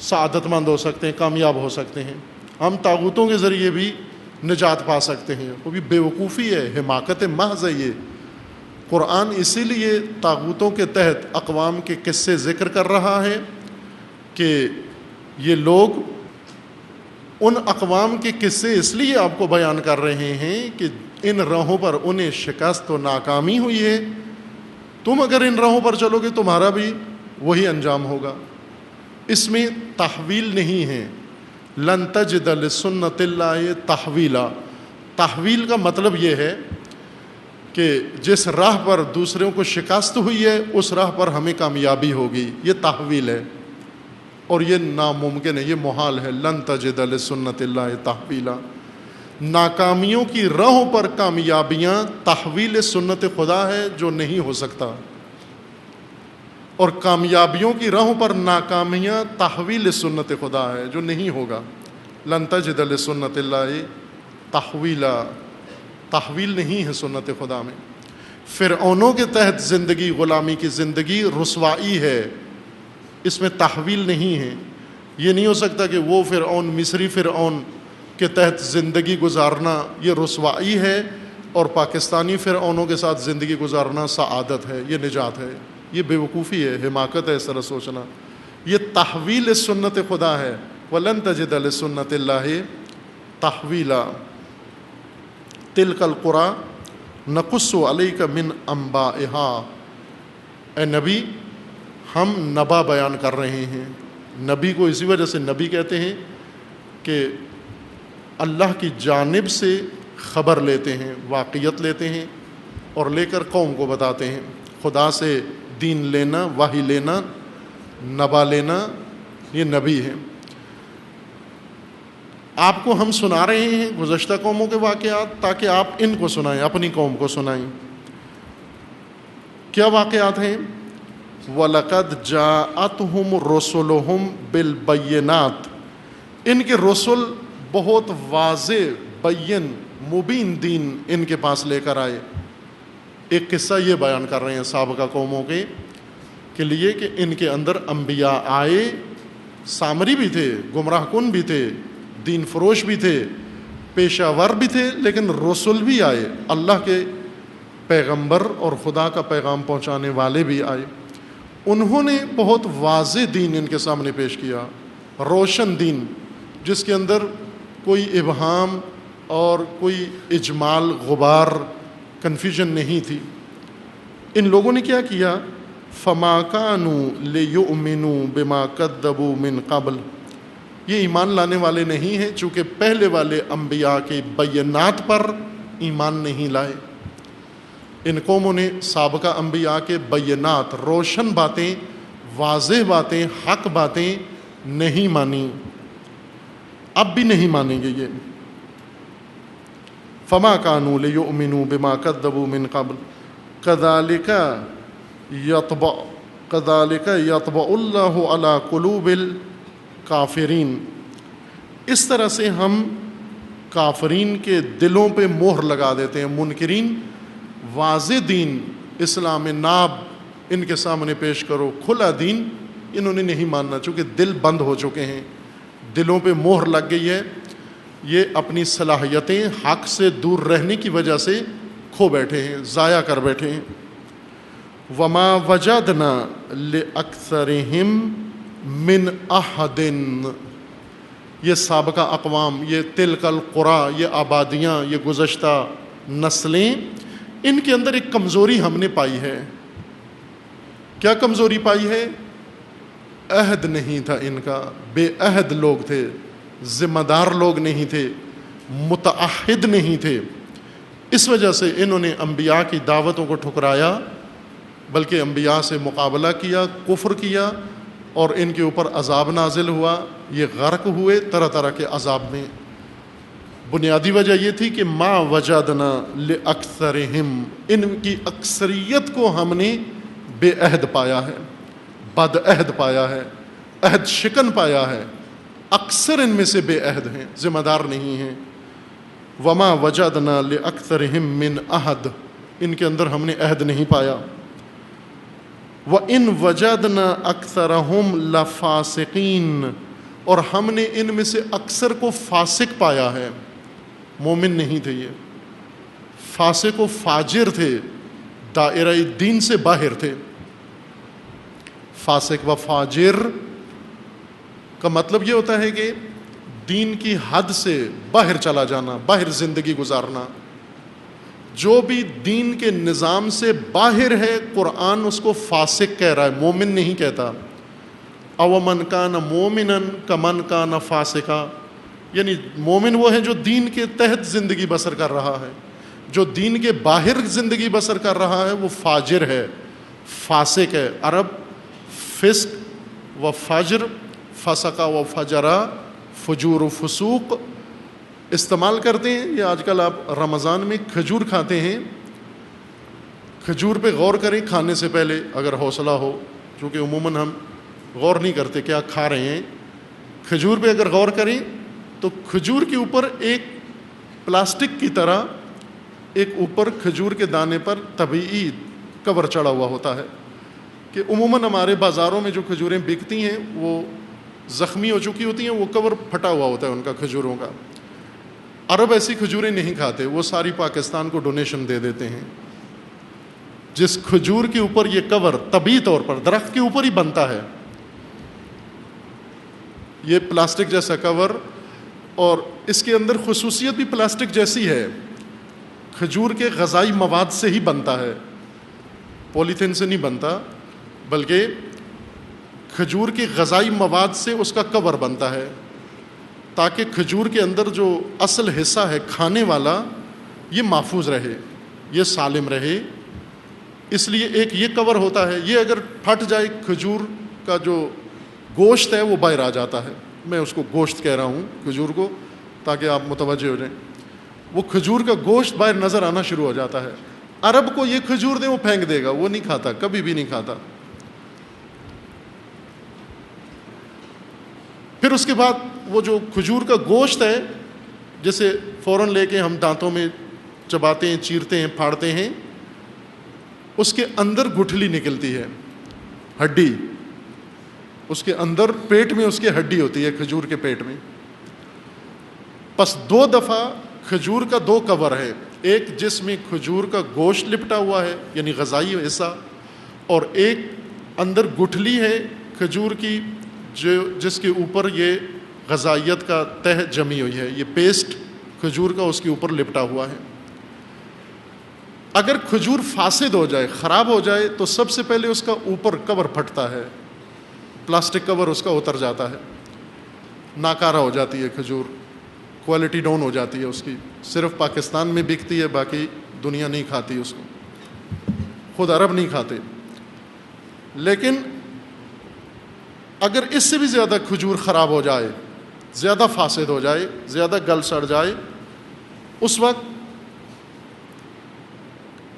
Speaker 1: سعادت مند ہو سکتے ہیں، کامیاب ہو سکتے ہیں، ہم طاغوتوں کے ذریعے بھی نجات پا سکتے ہیں۔ وہ بھی بے وقوفی ہے، حماقت محض ہے یہ۔ قرآن اسی لیے طاغوتوں کے تحت اقوام کے قصے ذکر کر رہا ہے کہ یہ لوگ ان اقوام کے قصے اس لیے آپ کو بیان کر رہے ہیں کہ ان راہوں پر انہیں شکست و ناکامی ہوئی ہے، تم اگر ان راہوں پر چلو گے تمہارا بھی وہی انجام ہوگا۔ اس میں تحویل نہیں ہے، لن تجد لسنت اللہ تحویلا۔ تحویل کا مطلب یہ ہے کہ جس راہ پر دوسروں کو شکست ہوئی ہے اس راہ پر ہمیں کامیابی ہوگی، یہ تحویل ہے، اور یہ ناممکن ہے، یہ محال ہے۔ لن تجد لسنت اللہ تحویلا۔ ناکامیوں کی راہوں پر کامیابیاں تحویل سنت خدا ہے جو نہیں ہو سکتا، اور کامیابیوں کی راہوں پر ناکامیاں تحویل سنت خدا ہے جو نہیں ہوگا۔ لن تجد لسنت اللہ تحویلا، تحویل نہیں ہے سنت خدا میں۔ فرعونوں کے تحت زندگی، غلامی کی زندگی رسوائی ہے، اس میں تحویل نہیں ہے۔ یہ نہیں ہو سکتا کہ وہ فرعون، مصری فرعون کے تحت زندگی گزارنا یہ رسوائی ہے اور پاکستانی فرعونوں کے ساتھ زندگی گزارنا سعادت ہے، یہ نجات ہے۔ یہ بے وقوفی ہے، حماقت ہے اس طرح سوچنا۔ یہ تحویل سنت خدا ہے۔ وَلَن تَجِدَ لِسُنَّتِ اللَّهِ تَحْوِيلًا تِلْكَ الْقُرَىٰ نَقُصُّ عَلَيْكَ مِنْ أَنْبَائِهَا۔ اے نبی، ہم نبا بیان کر رہے ہیں۔ نبی کو اسی وجہ سے نبی کہتے ہیں کہ اللہ کی جانب سے خبر لیتے ہیں، واقعیت لیتے ہیں اور لے کر قوم کو بتاتے ہیں۔ خدا سے دین لینا، وحی لینا، نبا لینا، یہ نبی ہے۔ آپ کو ہم سنا رہے ہیں گزشتہ قوموں کے واقعات تاکہ آپ ان کو سنائیں، اپنی قوم کو سنائیں۔ کیا واقعات ہیں؟ وَلَقَدْ جَاءَتْهُمْ رُسُلُهُمْ بِالْبَيِّنَاتِ۔ ان کے رسل بہت واضح، بین، مبین دین ان کے پاس لے کر آئے۔ ایک قصہ یہ بیان کر رہے ہیں سابقہ قوموں کے لیے کہ ان کے اندر انبیاء آئے، سامری بھی تھے، گمراہ کن بھی تھے، دین فروش بھی تھے، پیشہ ور بھی تھے، لیکن رسول بھی آئے، اللہ کے پیغمبر اور خدا کا پیغام پہنچانے والے بھی آئے۔ انہوں نے بہت واضح دین ان کے سامنے پیش کیا، روشن دین جس کے اندر کوئی ابہام اور کوئی اجمال، غبار، کنفیوژن نہیں تھی۔ ان لوگوں نے کیا کیا؟ فَمَا كَانُوا لِيُؤْمِنُوا بِمَا كَذَّبُوا مِن قَبْلُ۔ یہ ایمان لانے والے نہیں ہیں چونکہ پہلے والے انبیاء کے بینات پر ایمان نہیں لائے۔ ان قوموں نے سابقہ انبیاء کے بینات، روشن باتیں، واضح باتیں، حق باتیں نہیں مانی، اب بھی نہیں مانیں گے یہ. فما كانوا ليؤمنوا بما كذبوا من قبل كذلك يطبع الله على قلوب الكافرين. اس طرح سے ہم کافرین کے دلوں پہ مہر لگا دیتے ہیں. منکرین واضح دین اسلام ناب ان کے سامنے پیش کرو، کھلا دین انہوں نے نہیں ماننا، چونکہ دل بند ہو چکے ہیں، دلوں پہ مہر لگ گئی ہے. یہ اپنی صلاحیتیں حق سے دور رہنے کی وجہ سے کھو بیٹھے ہیں، ضائع کر بیٹھے ہیں. وما وجدنا لأکثرہم من احد. یہ سابقہ اقوام، یہ تلک القریٰ، یہ آبادیاں، یہ گزشتہ نسلیں، ان کے اندر ایک کمزوری ہم نے پائی ہے. کیا کمزوری پائی ہے؟ عہد نہیں تھا ان کا، بے عہد لوگ تھے، ذمہ دار لوگ نہیں تھے، متعہد نہیں تھے. اس وجہ سے انہوں نے انبیاء کی دعوتوں کو ٹھکرایا، بلکہ انبیاء سے مقابلہ کیا، کفر کیا، اور ان کے اوپر عذاب نازل ہوا. یہ غرق ہوئے طرح طرح کے عذاب میں. بنیادی وجہ یہ تھی کہ ما وجدنا لأکثرہم، ان کی اکثریت کو ہم نے بے عہد پایا ہے، بد عہد پایا ہے، عہد شکن پایا ہے. اکثر ان میں سے بے عہد ہیں، ذمہ دار نہیں ہیں. وما وجدنا لأکثرہم من عہد، ان کے اندر ہم نے عہد نہیں پایا. وَإِن وَجَدْنَا أَكْثَرَهُمْ لَفَاسِقِينَ، اور ہم نے ان میں سے اکثر کو فاسق پایا ہے. مومن نہیں تھے یہ، فاسق و فاجر تھے، دائرہ دین سے باہر تھے. فاسق و فاجر کا مطلب یہ ہوتا ہے کہ دین کی حد سے باہر چلا جانا، باہر زندگی گزارنا. جو بھی دین کے نظام سے باہر ہے، قرآن اس کو فاسق کہہ رہا ہے، مومن نہیں کہتا. او من کان مومنا کمن کان فاسقا، یعنی مومن وہ ہے جو دین کے تحت زندگی بسر کر رہا ہے. جو دین کے باہر زندگی بسر کر رہا ہے وہ فاجر ہے، فاسق ہے. عرب فسق و فجر، فسقہ و فجرا، فجور و فسوق استعمال کرتے ہیں. یہ آج کل آپ رمضان میں کھجور کھاتے ہیں، کھجور پہ غور کریں کھانے سے پہلے اگر حوصلہ ہو، چونکہ عموماً ہم غور نہیں کرتے کیا کھا رہے ہیں. کھجور پہ اگر غور کریں تو کھجور کے اوپر ایک پلاسٹک کی طرح ایک اوپر کھجور کے دانے پر طبیعی کور چڑھا ہوا ہوتا ہے، کہ عموماً ہمارے بازاروں میں جو کھجوریں بکتی ہیں وہ زخمی ہو چکی ہوتی ہیں، وہ کور پھٹا ہوا ہوتا ہے ان کا کھجوروں کا. عرب ایسی کھجوریں نہیں کھاتے، وہ ساری پاکستان کو ڈونیشن دے دیتے ہیں. جس کھجور کے اوپر یہ کور طبیعی طور پر درخت کے اوپر ہی بنتا ہے، یہ پلاسٹک جیسا کور، اور اس کے اندر خصوصیت بھی پلاسٹک جیسی ہے، کھجور کے غذائی مواد سے ہی بنتا ہے، پولیتھین سے نہیں بنتا، بلکہ کھجور کے غذائی مواد سے اس کا کور بنتا ہے، تاکہ کھجور کے اندر جو اصل حصہ ہے کھانے والا یہ محفوظ رہے، یہ سالم رہے. اس لیے ایک یہ کور ہوتا ہے. یہ اگر پھٹ جائے کھجور کا جو گوشت ہے وہ باہر آ جاتا ہے. میں اس کو گوشت کہہ رہا ہوں کھجور کو، تاکہ آپ متوجہ ہو جائیں. وہ کھجور کا گوشت باہر نظر آنا شروع ہو جاتا ہے. عرب کو یہ کھجور دیں وہ پھینک دے گا، وہ نہیں کھاتا، کبھی بھی نہیں کھاتا. پھر اس کے بعد وہ جو کھجور کا گوشت ہے، جسے فوراً لے کے ہم دانتوں میں چباتے ہیں، چیرتے ہیں، پھاڑتے ہیں، اس کے اندر گٹھلی نکلتی ہے، ہڈی. اس کے اندر پیٹ میں اس کی ہڈی ہوتی ہے، کھجور کے پیٹ میں. پس 2 دفعہ کھجور کا 2 کور ہے، ایک جس میں کھجور کا گوشت لپٹا ہوا ہے یعنی غذائی حصہ، اور ایک اندر گٹھلی ہے کھجور کی جس کے اوپر یہ غذائیت کا تہ جمی ہوئی ہے، یہ پیسٹ کھجور کا اس کے اوپر لپٹا ہوا ہے. اگر کھجور فاسد ہو جائے، خراب ہو جائے، تو سب سے پہلے اس کا اوپر کور پھٹتا ہے، پلاسٹک کور اس کا اتر جاتا ہے، ناکارہ ہو جاتی ہے کھجور، کوالٹی ڈاؤن ہو جاتی ہے اس کی. صرف پاکستان میں بکتی ہے، باقی دنیا نہیں کھاتی اس کو. خود عرب نہیں کھاتے. لیکن اگر اس سے بھی زیادہ کھجور خراب ہو جائے، زیادہ فاسد ہو جائے، زیادہ گل سڑ جائے، اس وقت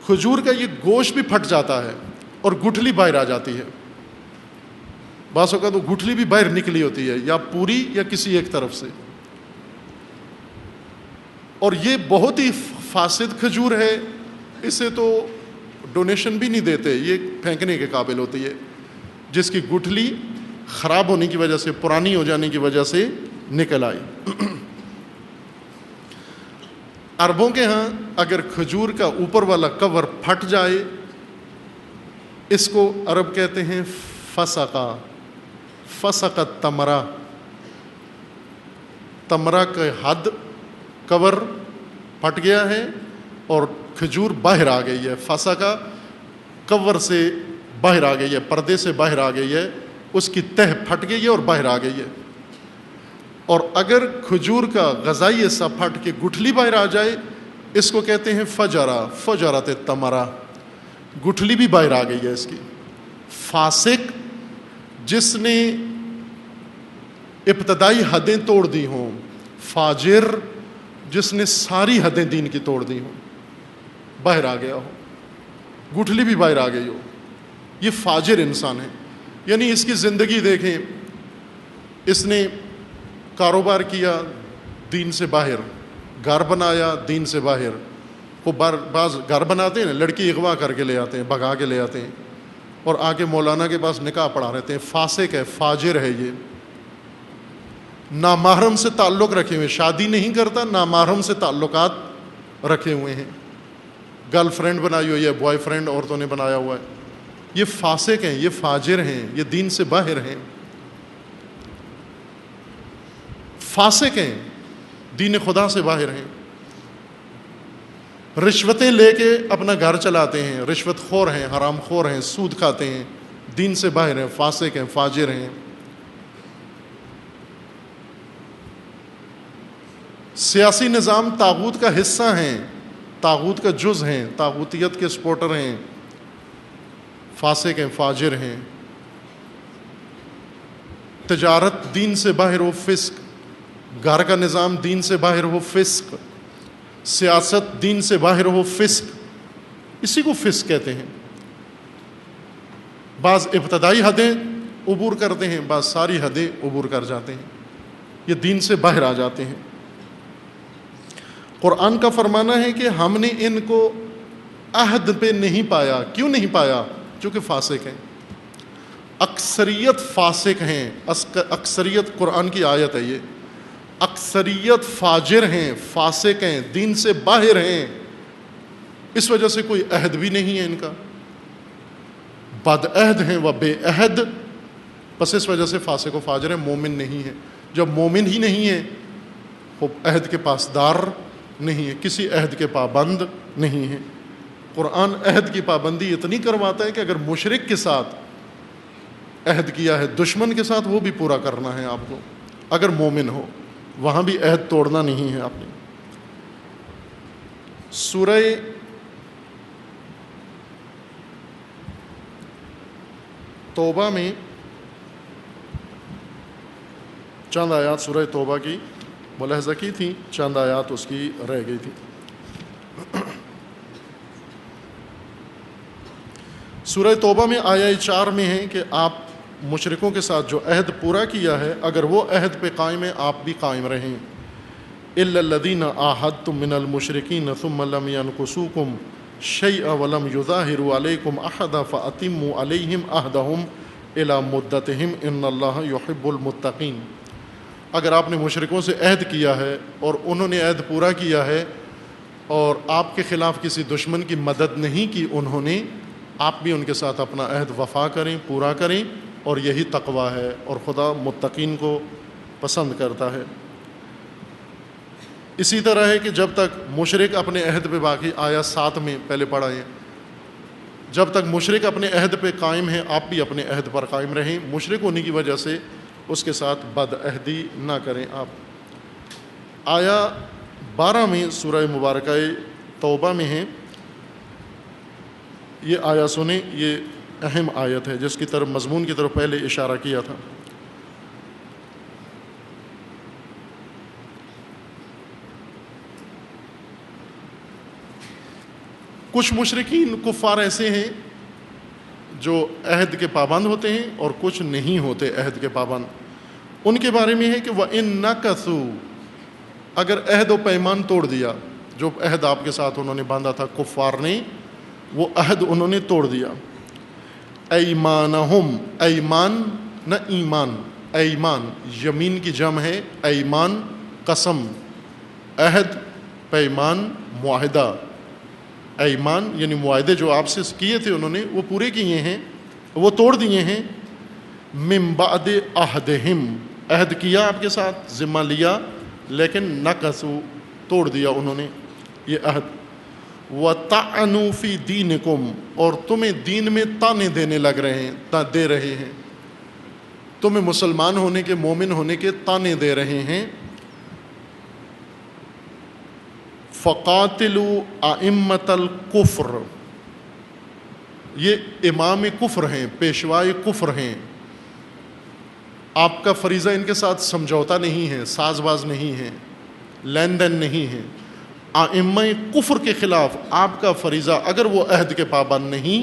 Speaker 1: کھجور کا یہ گوشت بھی پھٹ جاتا ہے اور گٹھلی باہر آ جاتی ہے. بعض اوقات تو گٹھلی بھی باہر نکلی ہوتی ہے، یا پوری یا کسی ایک طرف سے. اور یہ بہت ہی فاسد کھجور ہے، اسے تو ڈونیشن بھی نہیں دیتے، یہ پھینکنے کے قابل ہوتی ہے، جس کی گٹھلی خراب ہونے کی وجہ سے، پرانی ہو جانے کی وجہ سے نکل آئی. عربوں کے ہاں اگر کھجور کا اوپر والا کور پھٹ جائے، اس کو عرب کہتے ہیں فسقہ. فسقت تمرہ، تمرہ کا حد کور پھٹ گیا ہے اور کھجور باہر آ گئی ہے. فسقہ کور سے باہر آ گئی ہے، پردے سے باہر آ گئی ہے، اس کی تہ پھٹ گئی ہے اور باہر آ گئی ہے. اور اگر کھجور کا غذائی حصہ پھٹ کے گٹھلی باہر آ جائے، اس کو کہتے ہیں فجرہ. فجرت تمرہ، گٹھلی بھی باہر آ گئی ہے اس کی. فاسق جس نے ابتدائی حدیں توڑ دی ہوں، فاجر جس نے ساری حدیں دین کی توڑ دی ہوں، باہر آ گیا ہو، گٹھلی بھی باہر آ گئی ہو، یہ فاجر انسان ہے. یعنی اس کی زندگی دیکھیں، اس نے کاروبار کیا دین سے باہر، گھر بنایا دین سے باہر. وہ بعض گھر بناتے ہیں نا، لڑکی اغوا کر کے لے آتے ہیں، بھگا کے لے آتے ہیں اور آ کے مولانا کے پاس نکاح پڑھا رہتے ہیں. فاسق ہے، فاجر ہے. یہ نامحرم سے تعلق رکھے ہوئے، شادی نہیں کرتا، نامحرم سے تعلقات رکھے ہوئے ہیں، گرل فرینڈ بنائی ہوئی ہے، بوائے فرینڈ عورتوں نے بنایا ہوا ہے. یہ فاسق ہیں، یہ فاجر ہیں، یہ دین سے باہر ہیں. فاسق ہیں، دین خدا سے باہر ہیں. رشوتیں لے کے اپنا گھر چلاتے ہیں، رشوت خور ہیں، حرام خور ہیں، سود کھاتے ہیں، دین سے باہر ہیں، فاسق ہیں، فاجر ہیں. سیاسی نظام طاغوت کا حصہ ہیں، طاغوت کا جز ہیں، طاغوتیت کے سپورٹر ہیں، فاسق ہیں، فاجر ہیں. تجارت دین سے باہر ہو، فسق. گھر کا نظام دین سے باہر ہو، فسق. سیاست دین سے باہر ہو، فسق. اسی کو فسق کہتے ہیں. بعض ابتدائی حدیں عبور کرتے ہیں، بعض ساری حدیں عبور کر جاتے ہیں، یہ دین سے باہر آ جاتے ہیں. قرآن کا فرمانا ہے کہ ہم نے ان کو عہد پہ نہیں پایا. کیوں نہیں پایا؟ چونکہ فاسق ہیں. اکثریت فاسق ہیں، اکثریت قرآن کی آیت ہے یہ. اکثریت فاجر ہیں، فاسق ہیں، دین سے باہر ہیں. اس وجہ سے کوئی عہد بھی نہیں ہے ان کا، بد عہد ہیں و بے عہد. بس اس وجہ سے فاسق و فاجر ہیں، مومن نہیں ہیں. جب مومن ہی نہیں ہے، وہ عہد کے پاسدار نہیں ہے، کسی عہد کے پابند نہیں ہے. قرآن عہد کی پابندی اتنی کرواتا ہے کہ اگر مشرک کے ساتھ عہد کیا ہے، دشمن کے ساتھ، وہ بھی پورا کرنا ہے آپ کو. اگر مومن ہو، وہاں بھی عہد توڑنا نہیں ہے آپ نے. سورہ توبہ میں چند آیات سورہ توبہ کی ملاحظہ کی تھی، چند آیات اس کی رہ گئی تھی. سورہ توبہ میں آیہ 4 میں ہے کہ آپ مشرکوں کے ساتھ جو عہد پورا کیا ہے، اگر وہ عہد پہ قائم ہے، آپ بھی قائم رہیں. إِلَّا الَّذِينَ عَاهَدتُّم مِّنَ الْمُشْرِكِينَ ثُمَّ لَمْ يَنْقُصُوكُمْ شَيْئًا وَلَمْ يُظَاهِرُوا عَلَيْكُمْ أَحَدًا فَأَتِمُّوا عَلَيْهِمْ عَهْدَهُمْ إِلَىٰ مُدَّتِهِمْ إِنَّ اللَّهَ يُحِبُّ الْمُتَّقِينَ. اگر آپ نے مشرکوں سے عہد کیا ہے اور انہوں نے عہد پورا کیا ہے اور آپ کے خلاف کسی دشمن کی مدد نہیں کی انہوں نے، آپ بھی ان کے ساتھ اپنا عہد وفا کریں، پورا کریں، اور یہی تقویٰ ہے، اور خدا متقین کو پسند کرتا ہے. اسی طرح ہے کہ جب تک مشرک اپنے عہد پہ باقی، آیا 7 میں پہلے پڑھا ہے، جب تک مشرک اپنے عہد پہ قائم ہیں، آپ بھی اپنے عہد پر قائم رہیں. مشرک ہونے کی وجہ سے اس کے ساتھ بد عہدی نہ کریں آپ. آیا 12 میں سورہ مبارکہ توبہ میں ہے یہ آیت سنیں، یہ اہم آیت ہے جس کی طرف مضمون کی طرف پہلے اشارہ کیا تھا۔ کچھ مشرکین کفار ایسے ہیں جو عہد کے پابند ہوتے ہیں اور کچھ نہیں ہوتے عہد کے پابند۔ ان کے بارے میں ہے کہ وَإِن نَكَثُوا، اگر عہد و پیمان توڑ دیا، جو عہد آپ کے ساتھ انہوں نے باندھا تھا کفار نے، وہ عہد انہوں نے توڑ دیا۔ ایمانہم، ایمان نہ ایمان، ایمان یمین کی جمع ہے، ایمان قسم، عہد پیمان معاہدہ، ایمان یعنی معاہدے جو آپ سے کیے تھے انہوں نے وہ پورے کیے ہیں، وہ توڑ دیے ہیں۔ من بعد عہدہم، عہد کیا آپ کے ساتھ، ذمہ لیا، لیکن نقصوا، توڑ دیا انہوں نے یہ عہد۔ وَطَعَنُوا فِي دِينِكُمْ، اور تمہیں دین میں تانے دینے لگ رہے ہیں، دے رہے ہیں، تمہیں مسلمان ہونے کے، مومن ہونے کے تانے دے رہے ہیں۔ فَقَاتِلُوا أَئِمَّةَ الْكُفْرِ، یہ امام کفر ہیں، پیشوائے کفر ہیں، آپ کا فریضہ ان کے ساتھ سمجھوتا نہیں ہے، ساز باز نہیں ہے، لین دین نہیں ہے۔ ائمہ کفر کے خلاف آپ کا فریضہ، اگر وہ عہد کے پابند نہیں،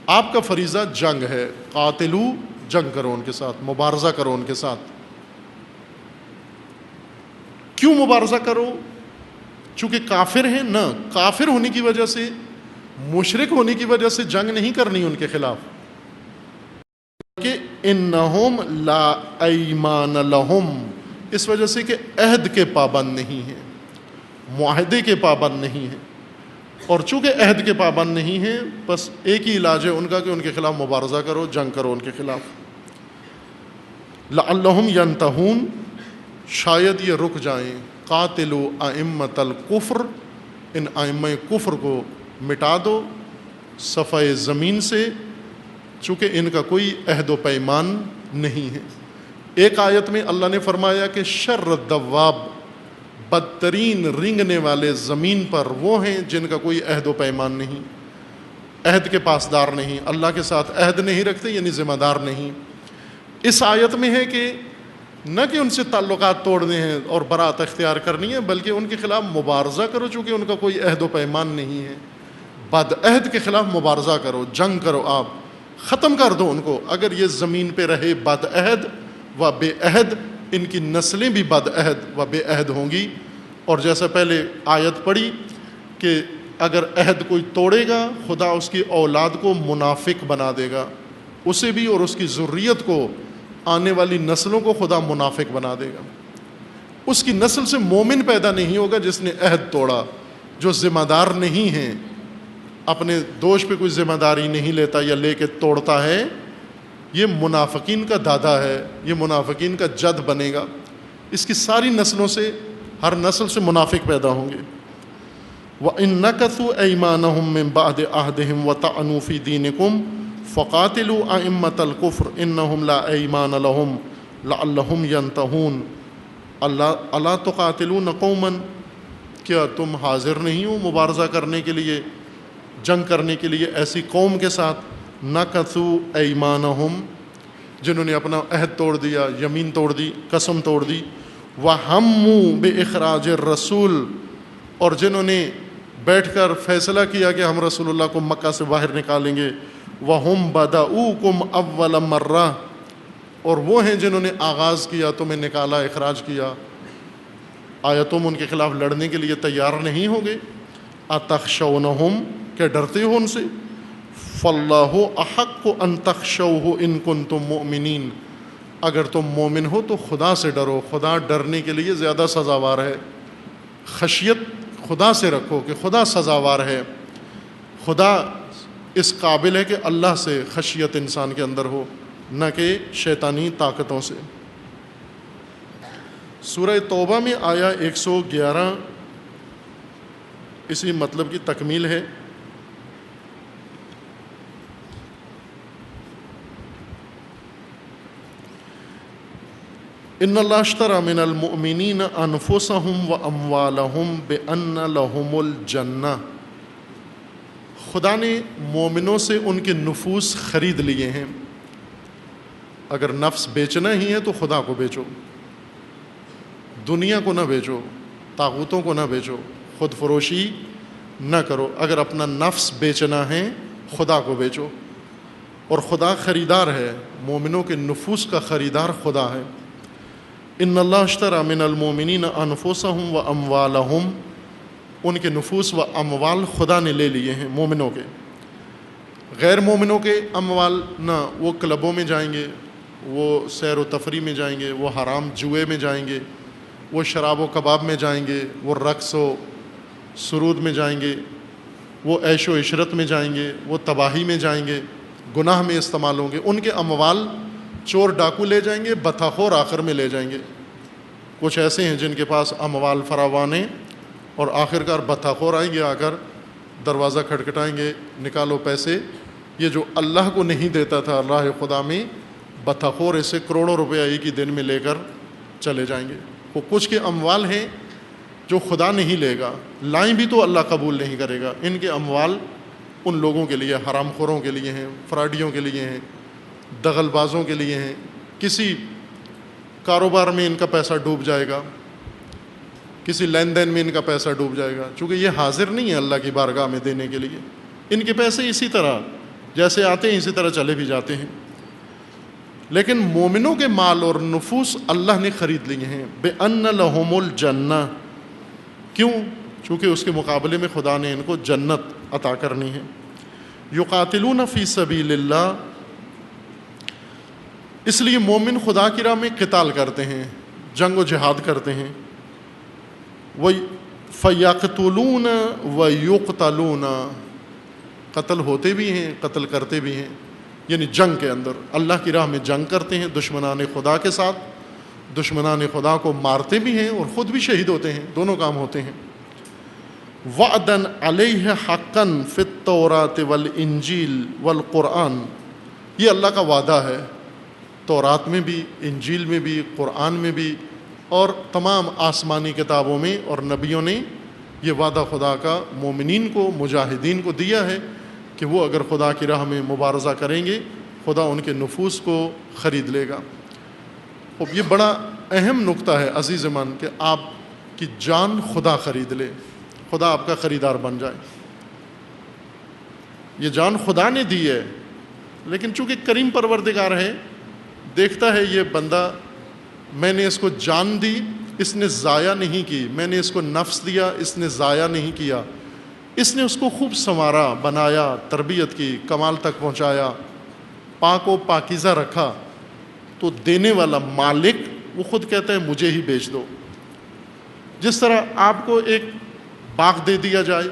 Speaker 1: آپ کا فریضہ جنگ ہے۔ قاتلو، جنگ کرو ان کے ساتھ، مبارزہ کرو ان کے ساتھ۔ کیوں مبارزہ کرو؟ چونکہ کافر ہیں؟ نہ، کافر ہونے کی وجہ سے، مشرک ہونے کی وجہ سے جنگ نہیں کرنی ان کے خلاف، کہ انہم لا ایمان لہم، اس وجہ سے کہ عہد کے پابند نہیں ہیں، معاہدے کے پابند نہیں ہیں، اور چونکہ عہد کے پابند نہیں ہیں، بس ایک ہی علاج ہے ان کا کہ ان کے خلاف مبارزہ کرو، جنگ کرو ان کے خلاف۔ لعلہم ینتہون، شاید یہ رک جائیں۔ قاتلوا ائمۃ الکفر، ان ائمہ کفر کو مٹا دو صفحہ زمین سے، چونکہ ان کا کوئی عہد و پیمان نہیں ہے۔ ایک آیت میں اللہ نے فرمایا کہ شر الدواب، بدترین رینگنے والے زمین پر وہ ہیں جن کا کوئی عہد و پیمان نہیں، عہد کے پاسدار نہیں، اللہ کے ساتھ عہد نہیں رکھتے، یعنی ذمہ دار نہیں۔ اس آیت میں ہے کہ نہ کہ ان سے تعلقات توڑنے ہیں اور برات اختیار کرنی ہے، بلکہ ان کے خلاف مبارزہ کرو، چونکہ ان کا کوئی عہد و پیمان نہیں ہے۔ بد عہد کے خلاف مبارزہ کرو، جنگ کرو، آپ ختم کر دو ان کو۔ اگر یہ زمین پہ رہے بد عہد و بے عہد، ان کی نسلیں بھی بد عہد و بے عہد ہوں گی۔ اور جیسا پہلے آیت پڑھی کہ اگر عہد کوئی توڑے گا، خدا اس کی اولاد کو منافق بنا دے گا، اسے بھی اور اس کی ذریت کو، آنے والی نسلوں کو خدا منافق بنا دے گا۔ اس کی نسل سے مومن پیدا نہیں ہوگا جس نے عہد توڑا، جو ذمہ دار نہیں ہیں، اپنے دوش پہ کوئی ذمہ داری نہیں لیتا یا لے کے توڑتا ہے، یہ منافقین کا دادا ہے، یہ منافقین کا جد بنے گا۔ اس کی ساری نسلوں سے، ہر نسل سے منافق پیدا ہوں گے۔ وَإِن نَكَثُوا أَيْمَانَهُم مِّن بَعْدِ عَهْدِهِمْ وَطَعَنُوا فِي دِينِكُمْ فَقَاتِلُوا أَئِمَّةَ الْكُفْرِ إِنَّهُمْ لَا أَيْمَانَ لَهُمْ لَعَلَّهُمْ يَنْتَهُونَ۔ أَلَا تُقَاتِلُونَ قَوْمًا، کیا تم حاضر نہیں ہو مبارزہ کرنے کے لیے، جنگ کرنے کے لیے ایسی قوم کے ساتھ، نَكَثُوا أَيْمَانَهُمْ، جنہوں نے اپنا عہد توڑ دیا، یمین توڑ دی، قسم توڑ دی، وَهَمُّوا بِإِخْرَاجِ الرَّسُولِ، اور جنہوں نے بیٹھ کر فیصلہ کیا کہ ہم رسول اللہ کو مکہ سے باہر نکالیں گے، وَهُمْ بَدَؤُوكُمْ أَوَّلَ مَرَّةٍ، اور وہ ہیں جنہوں نے آغاز کیا، تمہیں نکالا، اخراج کیا، آیا تم ان کے خلاف لڑنے کے لیے تیار نہیں ہوگے؟ أَتَخْشَوْنَهُمْ، کیا ڈرتے ہو ان سے؟ فَاللَّهُ أَحَقُّ أَن تَخْشَوْهُ إِن كُنتُم مُؤْمِنِينَ، اگر تم مومن ہو تو خدا سے ڈرو، خدا ڈرنے کے لیے زیادہ سزاوار ہے۔ خشیت خدا سے رکھو کہ خدا سزاوار ہے، خدا اس قابل ہے کہ اللہ سے خشیت انسان کے اندر ہو، نہ کہ شیطانی طاقتوں سے۔ سورہ توبہ میں آیا 111 اسی مطلب کی تکمیل ہے۔ ان اللہ اشتری من المؤمنین انفسهم واموالهم بان لهم الجنہ، خدا نے مومنوں سے ان کے نفوس خرید لیے ہیں. اگر نفس بیچنا ہی ہے تو خدا کو بیچو، دنیا کو نہ بیچو، طاغوتوں کو نہ بیچو، خود فروشی نہ کرو. اگر اپنا نفس بیچنا ہے خدا کو بیچو، اور خدا خریدار ہے، مومنوں کے نفوس کا خریدار خدا ہے. ان اللہ اشتری من المؤمنین انفسهم واموالهم، ان کے نفوس و اموال خدا نے لے لیے ہیں مومنوں کے. غیر مومنوں کے اموال نہ، وہ کلبوں میں جائیں گے، وہ سیر و تفریح میں جائیں گے، وہ حرام جوئے میں جائیں گے، وہ شراب و کباب میں جائیں گے، وہ رقص و سرود میں جائیں گے، وہ عیش و عشرت میں جائیں گے، وہ تباہی میں جائیں گے، گناہ میں استعمال ہوں گے. ان کے اموال چور ڈاکو لے جائیں گے، بتاخور آخر میں لے جائیں گے. کچھ ایسے ہیں جن کے پاس اموال فراوان ہیں اور آخرکار بتاخور آئیں گے، آ کر دروازہ کھٹکھٹائیں گے، نکالو پیسے. یہ جو اللہ کو نہیں دیتا تھا راہ خدا میں، بتاخور اسے کروڑوں روپیہ ایک ہی دن میں لے کر چلے جائیں گے. وہ کچھ کے اموال ہیں جو خدا نہیں لے گا، لائیں بھی تو اللہ قبول نہیں کرے گا. ان کے اموال ان لوگوں کے لیے، حرام خوروں کے لیے ہیں، فراڈیوں کے لیے ہیں، دغل بازوں کے لیے ہیں. کسی کاروبار میں ان کا پیسہ ڈوب جائے گا، کسی لین دین میں ان کا پیسہ ڈوب جائے گا، چونکہ یہ حاضر نہیں ہے اللہ کی بارگاہ میں دینے کے لیے. ان کے پیسے اسی طرح جیسے آتے ہیں اسی طرح چلے بھی جاتے ہیں. لیکن مومنوں کے مال اور نفوس اللہ نے خرید لیے ہیں. بِأَنَّ لَهُمُ الْجَنَّةَ، کیوں؟ چونکہ اس کے مقابلے میں خدا نے ان کو جنت عطا کرنی ہے. یقاتلون فی سبیل اللہ، اس لیے مومن خدا کی راہ میں قتال کرتے ہیں، جنگ و جہاد کرتے ہیں. فَيَقْتُلُونَ وَيُقْتَلُونَ، قتل ہوتے بھی ہیں، قتل کرتے بھی ہیں. یعنی جنگ کے اندر اللہ کی راہ میں جنگ کرتے ہیں دشمنان خدا کے ساتھ، دشمنان خدا کو مارتے بھی ہیں اور خود بھی شہید ہوتے ہیں، دونوں کام ہوتے ہیں. وعدن علیہ حقاً فی التوراۃ والانجیل والقرآن، یہ اللہ کا وعدہ ہے تورات میں بھی، انجیل میں بھی، قرآن میں بھی، اور تمام آسمانی کتابوں میں. اور نبیوں نے یہ وعدہ خدا کا مومنین کو، مجاہدین کو دیا ہے کہ وہ اگر خدا کی راہ میں مبارزہ کریں گے خدا ان کے نفوس کو خرید لے گا. اب یہ بڑا اہم نقطہ ہے عزیز من کہ آپ کی جان خدا خرید لے، خدا آپ کا خریدار بن جائے. یہ جان خدا نے دی ہے، لیکن چونکہ کریم پروردگار ہے، دیکھتا ہے یہ بندہ، میں نے اس کو جان دی، اس نے ضائع نہیں کی، میں نے اس کو نفس دیا، اس نے ضائع نہیں کیا، اس نے اس کو خوب سنوارا، بنایا، تربیت کی، کمال تک پہنچایا، پاک و پاکیزہ رکھا. تو دینے والا مالک وہ خود کہتا ہے مجھے ہی بیچ دو. جس طرح آپ کو ایک باغ دے دیا جائے،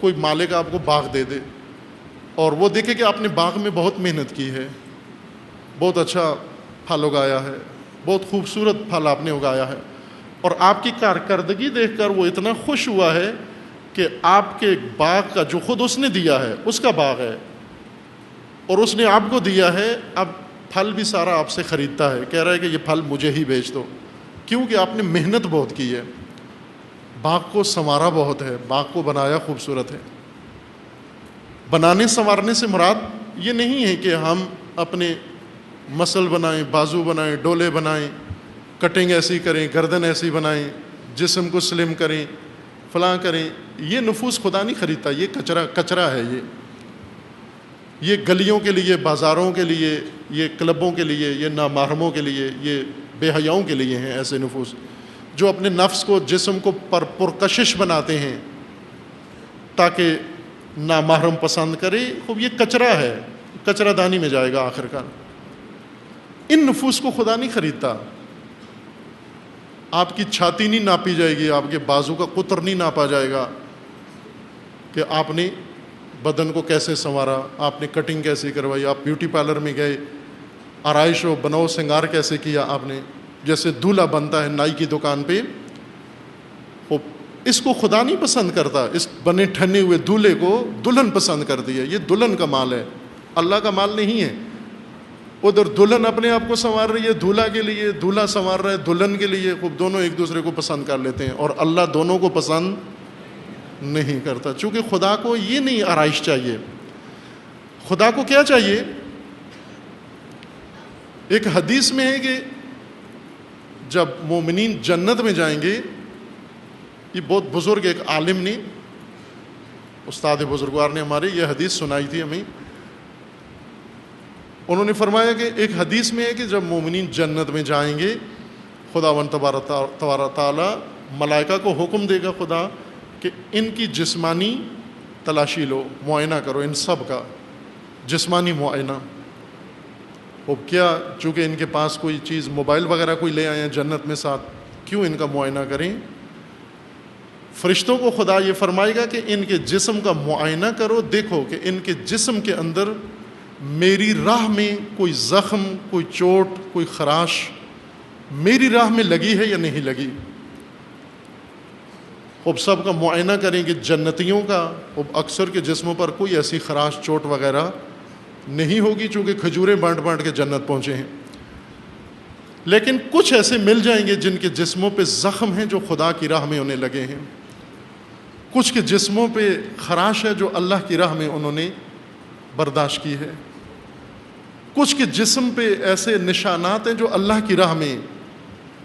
Speaker 1: کوئی مالک آپ کو باغ دے دے اور وہ دیکھے کہ آپ نے باغ میں بہت محنت کی ہے، بہت اچھا پھل اگایا ہے، بہت خوبصورت پھل آپ نے اگایا ہے، اور آپ کی کارکردگی دیکھ کر وہ اتنا خوش ہوا ہے کہ آپ کے باغ کا جو خود اس نے دیا ہے، اس کا باغ ہے اور اس نے آپ کو دیا ہے، اب پھل بھی سارا آپ سے خریدتا ہے، کہہ رہا ہے کہ یہ پھل مجھے ہی بیچ دو، کیونکہ آپ نے محنت بہت کی ہے، باغ کو سنوارا بہت ہے، باغ کو بنایا خوبصورت ہے. بنانے سنوارنے سے مراد یہ نہیں ہے کہ ہم اپنے مسل بنائیں، بازو بنائیں، ڈولے بنائیں، کٹنگ ایسی کریں، گردن ایسی بنائیں، جسم کو سلم کریں، فلاں کریں. یہ نفوس خدا نہیں خریدتا، یہ کچرا ہے. یہ گلیوں کے لیے، بازاروں کے لیے، یہ کلبوں کے لیے، یہ نامحرموں کے لیے، یہ بے حیاؤں کے لیے ہیں ایسے نفوس جو اپنے نفس کو، جسم کو پرکشش بناتے ہیں تاکہ نامحرم پسند کرے. خوب یہ کچرا ہے، کچرا دانی میں جائے گا آخر کار. ان نفوس کو خدا نہیں خریدتا. آپ کی چھاتی نہیں ناپی جائے گی، آپ کے بازو کا قطر نہیں ناپا جائے گا کہ آپ نے بدن کو کیسے سنوارا، آپ نے کٹنگ کیسے کروائی، آپ بیوٹی پارلر میں گئے، آرائش و بنو سنگار کیسے کیا آپ نے. جیسے دولہا بنتا ہے نائی کی دکان پہ، اس کو خدا نہیں پسند کرتا. اس بنے ٹھنے ہوئے دولہے کو دلہن پسند کرتی ہے. یہ دلہن کا مال ہے، اللہ کا مال نہیں ہے. ادھر دلہن اپنے آپ کو سنوار رہی ہے دولہا کے لیے، دولہا سنوار رہا ہے دلہن کے لیے. خوب دونوں ایک دوسرے کو پسند کر لیتے ہیں، اور اللہ دونوں کو پسند نہیں کرتا، چونکہ خدا کو یہ نہیں آرائش چاہیے. خدا کو کیا چاہیے؟ ایک حدیث میں ہے کہ جب مومنین جنت میں جائیں گے، یہ بہت بزرگ ایک عالم نے، استاد بزرگوار نے ہمارے یہ حدیث سنائی تھی ہمیں. انہوں نے فرمایا کہ ایک حدیث میں ہے کہ جب مومنین جنت میں جائیں گے، خداوند تبارک تعالیٰ ملائکہ کو حکم دے گا خدا کہ ان کی جسمانی تلاشی لو، معائنہ کرو، ان سب کا جسمانی معائنہ. اب کیا چونکہ ان کے پاس کوئی چیز موبائل وغیرہ کوئی لے آئے ہیں جنت میں ساتھ، کیوں ان کا معائنہ کریں؟ فرشتوں کو خدا یہ فرمائے گا کہ ان کے جسم کا معائنہ کرو، دیکھو کہ ان کے جسم کے اندر میری راہ میں کوئی زخم، کوئی چوٹ، کوئی خراش میری راہ میں لگی ہے یا نہیں لگی. اب سب کا معائنہ کریں گے جنتیوں کا. اب اکثر کے جسموں پر کوئی ایسی خراش، چوٹ وغیرہ نہیں ہوگی، چونکہ کھجوریں بانٹ بانٹ کے جنت پہنچے ہیں. لیکن کچھ ایسے مل جائیں گے جن کے جسموں پہ زخم ہیں جو خدا کی راہ میں انہیں لگے ہیں. کچھ کے جسموں پہ خراش ہے جو اللہ کی راہ میں انہوں نے برداشت کی ہے. کچھ کے جسم پہ ایسے نشانات ہیں جو اللہ کی راہ میں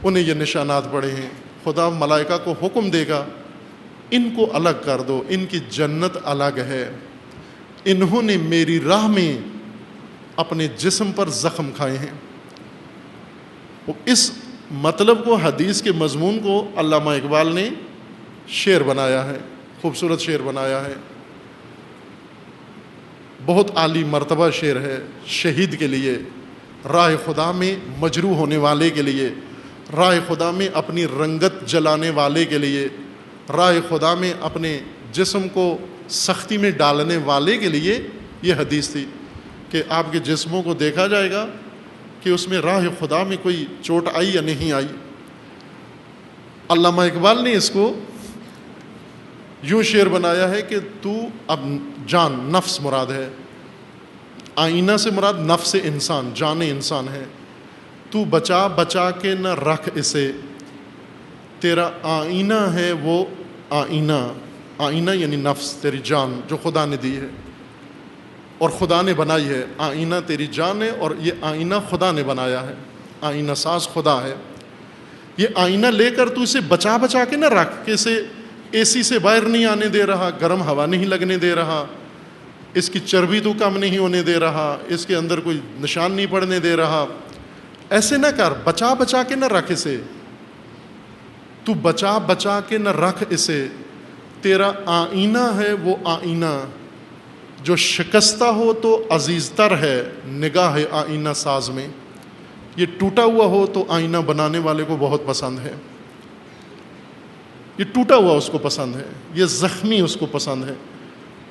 Speaker 1: انہیں یہ نشانات پڑے ہیں. خدا ملائکہ کو حکم دے گا ان کو الگ کر دو، ان کی جنت الگ ہے، انہوں نے میری راہ میں اپنے جسم پر زخم کھائے ہیں. اس مطلب کو، حدیث کے مضمون کو علامہ اقبال نے شعر بنایا ہے، خوبصورت شعر بنایا ہے، بہت عالی مرتبہ شعر ہے. شہید کے لیے، راہ خدا میں مجروح ہونے والے کے لیے، راہ خدا میں اپنی رنگت جلانے والے کے لیے، راہ خدا میں اپنے جسم کو سختی میں ڈالنے والے کے لیے یہ حدیث تھی کہ آپ کے جسموں کو دیکھا جائے گا کہ اس میں راہ خدا میں کوئی چوٹ آئی یا نہیں آئی. علامہ اقبال نے اس کو یوں شعر بنایا ہے کہ تو اب جان، نفس مراد ہے، آئینہ سے مراد نفس انسان، جان انسان ہے. تو بچا بچا کے نہ رکھ اسے، تیرا آئینہ ہے وہ آئینہ. آئینہ یعنی نفس، تیری جان جو خدا نے دی ہے اور خدا نے بنائی ہے. آئینہ تیری جان ہے اور یہ آئینہ خدا نے بنایا ہے، آئینہ ساز خدا ہے. یہ آئینہ لے کر تو اسے بچا بچا کے نہ رکھ کہ اسے اے سی سے باہر نہیں آنے دے رہا، گرم ہوا نہیں لگنے دے رہا، اس کی چربی تو کم نہیں ہونے دے رہا، اس کے اندر کوئی نشان نہیں پڑنے دے رہا. ایسے نہ کر، بچا بچا کے نہ رکھ اسے، تو بچا بچا کے نہ رکھ اسے، تیرا آئینہ ہے وہ آئینہ جو شکستہ ہو تو عزیز تر ہے نگاہ آئینہ ساز میں. یہ ٹوٹا ہوا ہو تو آئینہ بنانے والے کو بہت پسند ہے، یہ ٹوٹا ہوا اس کو پسند ہے، یہ زخمی اس کو پسند ہے،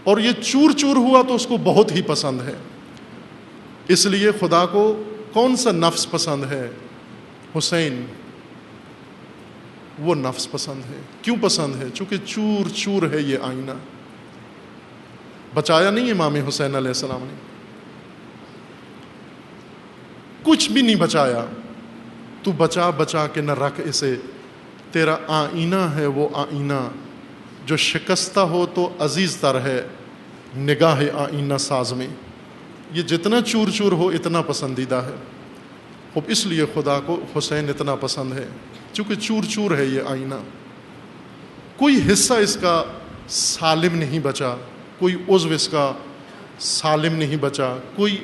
Speaker 1: اور یہ چور چور ہوا تو اس کو بہت ہی پسند ہے. اس لیے خدا کو کون سا نفس پسند ہے؟ حسین، وہ نفس پسند ہے. کیوں پسند ہے؟ چونکہ چور چور ہے یہ آئینہ. بچایا نہیں امام حسین علیہ السلام نے، کچھ بھی نہیں بچایا. تو بچا بچا کے نہ رکھ اسے، تیرا آئینہ ہے وہ آئینہ جو شکستہ ہو تو عزیز تر ہے نگاہ آئینہ ساز میں. یہ جتنا چور چور ہو اتنا پسندیدہ ہے. اب اس لیے خدا کو حسین اتنا پسند ہے چونکہ چور چور ہے یہ آئینہ. کوئی حصہ اس کا سالم نہیں بچا، کوئی عضو اس کا سالم نہیں بچا، کوئی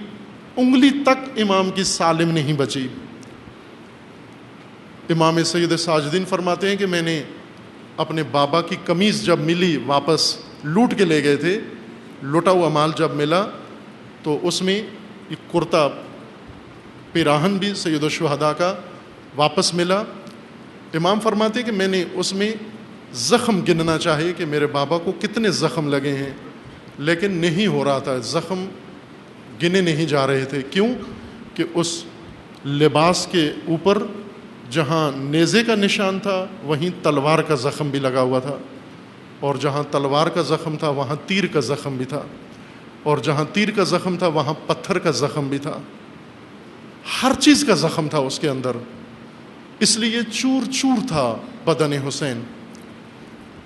Speaker 1: انگلی تک امام کی سالم نہیں بچی. امام سید ساجدین فرماتے ہیں کہ میں نے اپنے بابا کی قمیض جب ملی، واپس لوٹ کے لے گئے تھے، لوٹا ہوا مال جب ملا تو اس میں ایک کرتا پیراہن بھی سید الشہداء کا واپس ملا. امام فرماتے کہ میں نے اس میں زخم گننا چاہے کہ میرے بابا کو کتنے زخم لگے ہیں، لیکن نہیں ہو رہا تھا، زخم گنے نہیں جا رہے تھے. کیوں؟ کہ اس لباس کے اوپر جہاں نیزے کا نشان تھا وہیں تلوار کا زخم بھی لگا ہوا تھا، اور جہاں تلوار کا زخم تھا وہاں تیر کا زخم بھی تھا، اور جہاں تیر کا زخم تھا وہاں پتھر کا زخم بھی تھا. ہر چیز کا زخم تھا اس کے اندر. اس لیے چور چور تھا بدن حسین.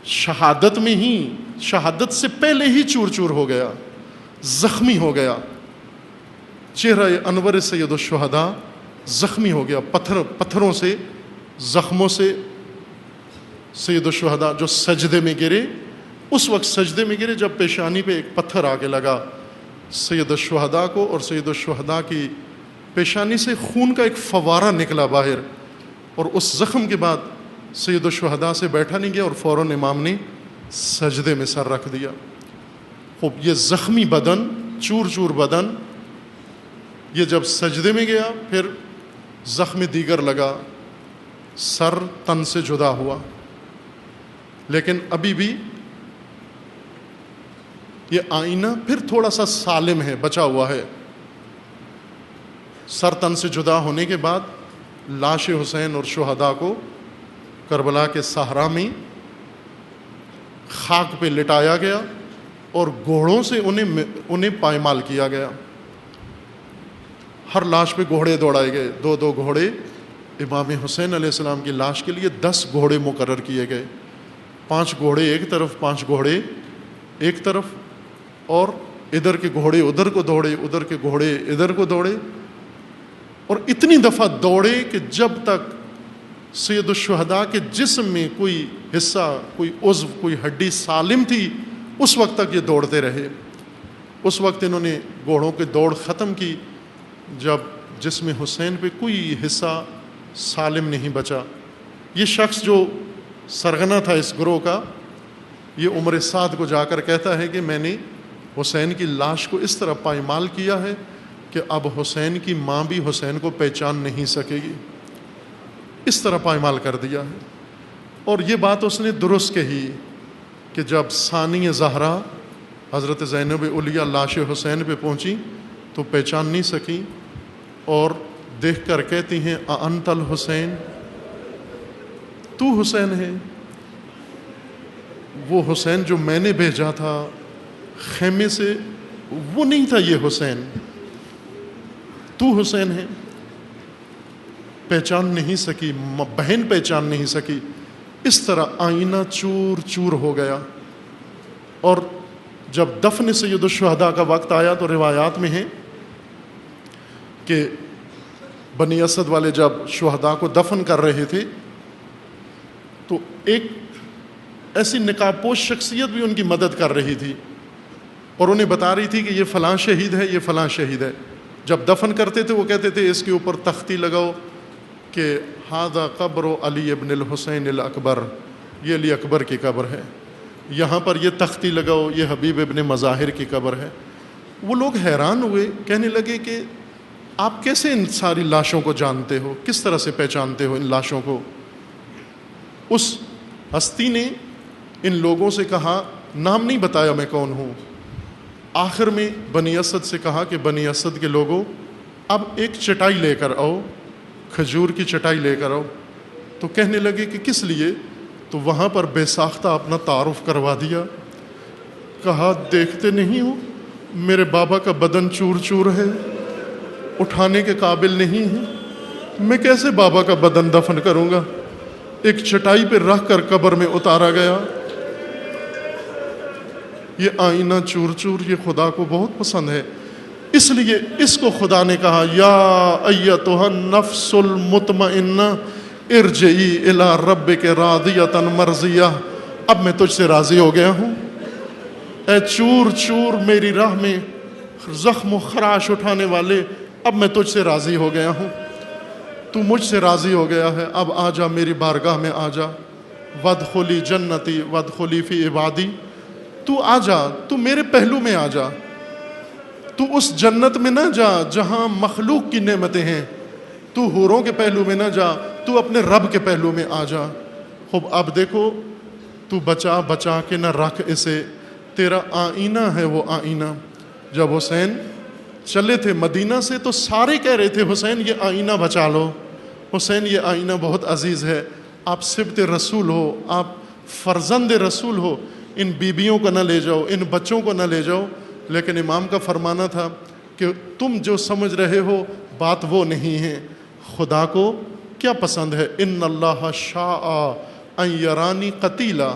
Speaker 1: شہادت میں ہی، شہادت سے پہلے ہی چور چور ہو گیا، زخمی ہو گیا. چہرہ انور سید الشہداء زخمی ہو گیا، پتھروں سے، زخموں سے. سید الشہداء جو سجدے میں گرے، اس وقت سجدے میں گرے جب پیشانی پہ ایک پتھر آ کے لگا سید الشہداء کو، اور سید الشہداء کی پیشانی سے خون کا ایک فوارہ نکلا باہر. اور اس زخم کے بعد سید الشہداء سے بیٹھا نہیں گیا اور فوراً امام نے سجدے میں سر رکھ دیا. خوب، یہ زخمی بدن، چور چور بدن، یہ جب سجدے میں گیا پھر زخم دیگر لگا، سر تن سے جدا ہوا. لیکن ابھی بھی یہ آئینہ پھر تھوڑا سا سالم ہے، بچا ہوا ہے. سر تن سے جدا ہونے کے بعد لاش حسین اور شہداء کو کربلا کے صحرا میں خاک پہ لٹایا گیا اور گھوڑوں سے انہیں پائمال کیا گیا. ہر لاش پہ گھوڑے دوڑائے گئے، 2 گھوڑے. امام حسین علیہ السلام کی لاش کے لیے 10 گھوڑے مقرر کیے گئے، 5 گھوڑے ایک طرف، 5 گھوڑے ایک طرف، اور ادھر کے گھوڑے ادھر کو دوڑے، ادھر کے گھوڑے ادھر کو دوڑے. اور اتنی دفعہ دوڑے کہ جب تک سید الشہداء کے جسم میں کوئی حصہ، کوئی عضو، کوئی ہڈی سالم تھی، اس وقت تک یہ دوڑتے رہے. اس وقت انہوں نے گھوڑوں کی دوڑ ختم کی جب جسم حسین پہ کوئی حصہ سالم نہیں بچا. یہ شخص جو سرغنہ تھا اس گروہ کا، یہ عمر سعد کو جا کر کہتا ہے کہ میں نے حسین کی لاش کو اس طرح پائمال کیا ہے کہ اب حسین کی ماں بھی حسین کو پہچان نہیں سکے گی. اس طرح پائمال کر دیا ہے. اور یہ بات اس نے درست کہی کہ جب ثانی زہرا حضرت زینب علیہ لاش حسین پہ پہنچی تو پہچان نہیں سکی، اور دیکھ کر کہتی ہیں اَأَنْتَ الحسین، تو حسین ہے؟ وہ حسین جو میں نے بھیجا تھا خیمے سے، وہ نہیں تھا یہ حسین، تو حسین ہے. پہچان نہیں سکی، بہن پہچان نہیں سکی. اس طرح آئینہ چور چور ہو گیا. اور جب دفن سید الشہداء کا وقت آیا تو روایات میں ہے کہ بنی اسد والے جب شہداء کو دفن کر رہے تھے تو ایک ایسی نقاب پوش شخصیت بھی ان کی مدد کر رہی تھی اور انہیں بتا رہی تھی کہ یہ فلاں شہید ہے، یہ فلاں شہید ہے. جب دفن کرتے تھے وہ کہتے تھے اس کے اوپر تختی لگاؤ کہ ھذا قبر علی ابن الحسین الاکبر، یہ علی اکبر کی قبر ہے. یہاں پر یہ تختی لگاؤ، یہ حبیب ابن مظاہر کی قبر ہے. وہ لوگ حیران ہوئے، کہنے لگے کہ آپ کیسے ان ساری لاشوں کو جانتے ہو، کس طرح سے پہچانتے ہو ان لاشوں کو؟ اس ہستی نے ان لوگوں سے کہا، نام نہیں بتایا میں کون ہوں. آخر میں بنی اسد سے کہا کہ بنی اسد کے لوگوں اب ایک چٹائی لے کر آؤ، کھجور کی چٹائی لے کر آؤ. تو کہنے لگے کہ کس لیے؟ تو وہاں پر بے ساختہ اپنا تعارف کروا دیا. کہا دیکھتے نہیں ہو میرے بابا کا بدن چور چور ہے، اٹھانے کے قابل نہیں ہے، میں کیسے بابا کا بدن دفن کروں گا؟ ایک چٹائی پہ رکھ کر قبر میں اتارا گیا. یہ آئینہ چور چور یہ خدا کو بہت پسند ہے، اس لیے اس کو خدا نے کہا یا ایتھا النفس المطمئنہ ارجعی الی ربک راضیۃ مرضیہ، اب میں تجھ سے راضی ہو گیا ہوں. اے چور چور میری راہ میں زخم و خراش اٹھانے والے، اب میں تجھ سے راضی ہو گیا ہوں. تو مجھ سے راضی ہو گیا ہے، اب آ جا میری بارگاہ میں آ جا. وادخلی جنتی وادخلی فی عبادی، تو آ جا، تو میرے پہلو میں آ جا. تو اس جنت میں نہ جا جہاں مخلوق کی نعمتیں ہیں، تو حوروں کے پہلو میں نہ جا، تو اپنے رب کے پہلو میں آ جا. خوب اب دیکھو، تو بچا بچا کے نہ رکھ اسے، تیرا آئینہ ہے وہ آئینہ. جب حسین چلے تھے مدینہ سے تو سارے کہہ رہے تھے حسین یہ آئینہ بچا لو، حسین یہ آئینہ بہت عزیز ہے، آپ سبط رسول ہو، آپ فرزند رسول ہو، ان بیبیوں کو نہ لے جاؤ، ان بچوں کو نہ لے جاؤ. لیکن امام کا فرمانا تھا کہ تم جو سمجھ رہے ہو بات وہ نہیں ہے. خدا کو کیا پسند ہے؟ ان اللہ شاء ان یرانی قتیلا،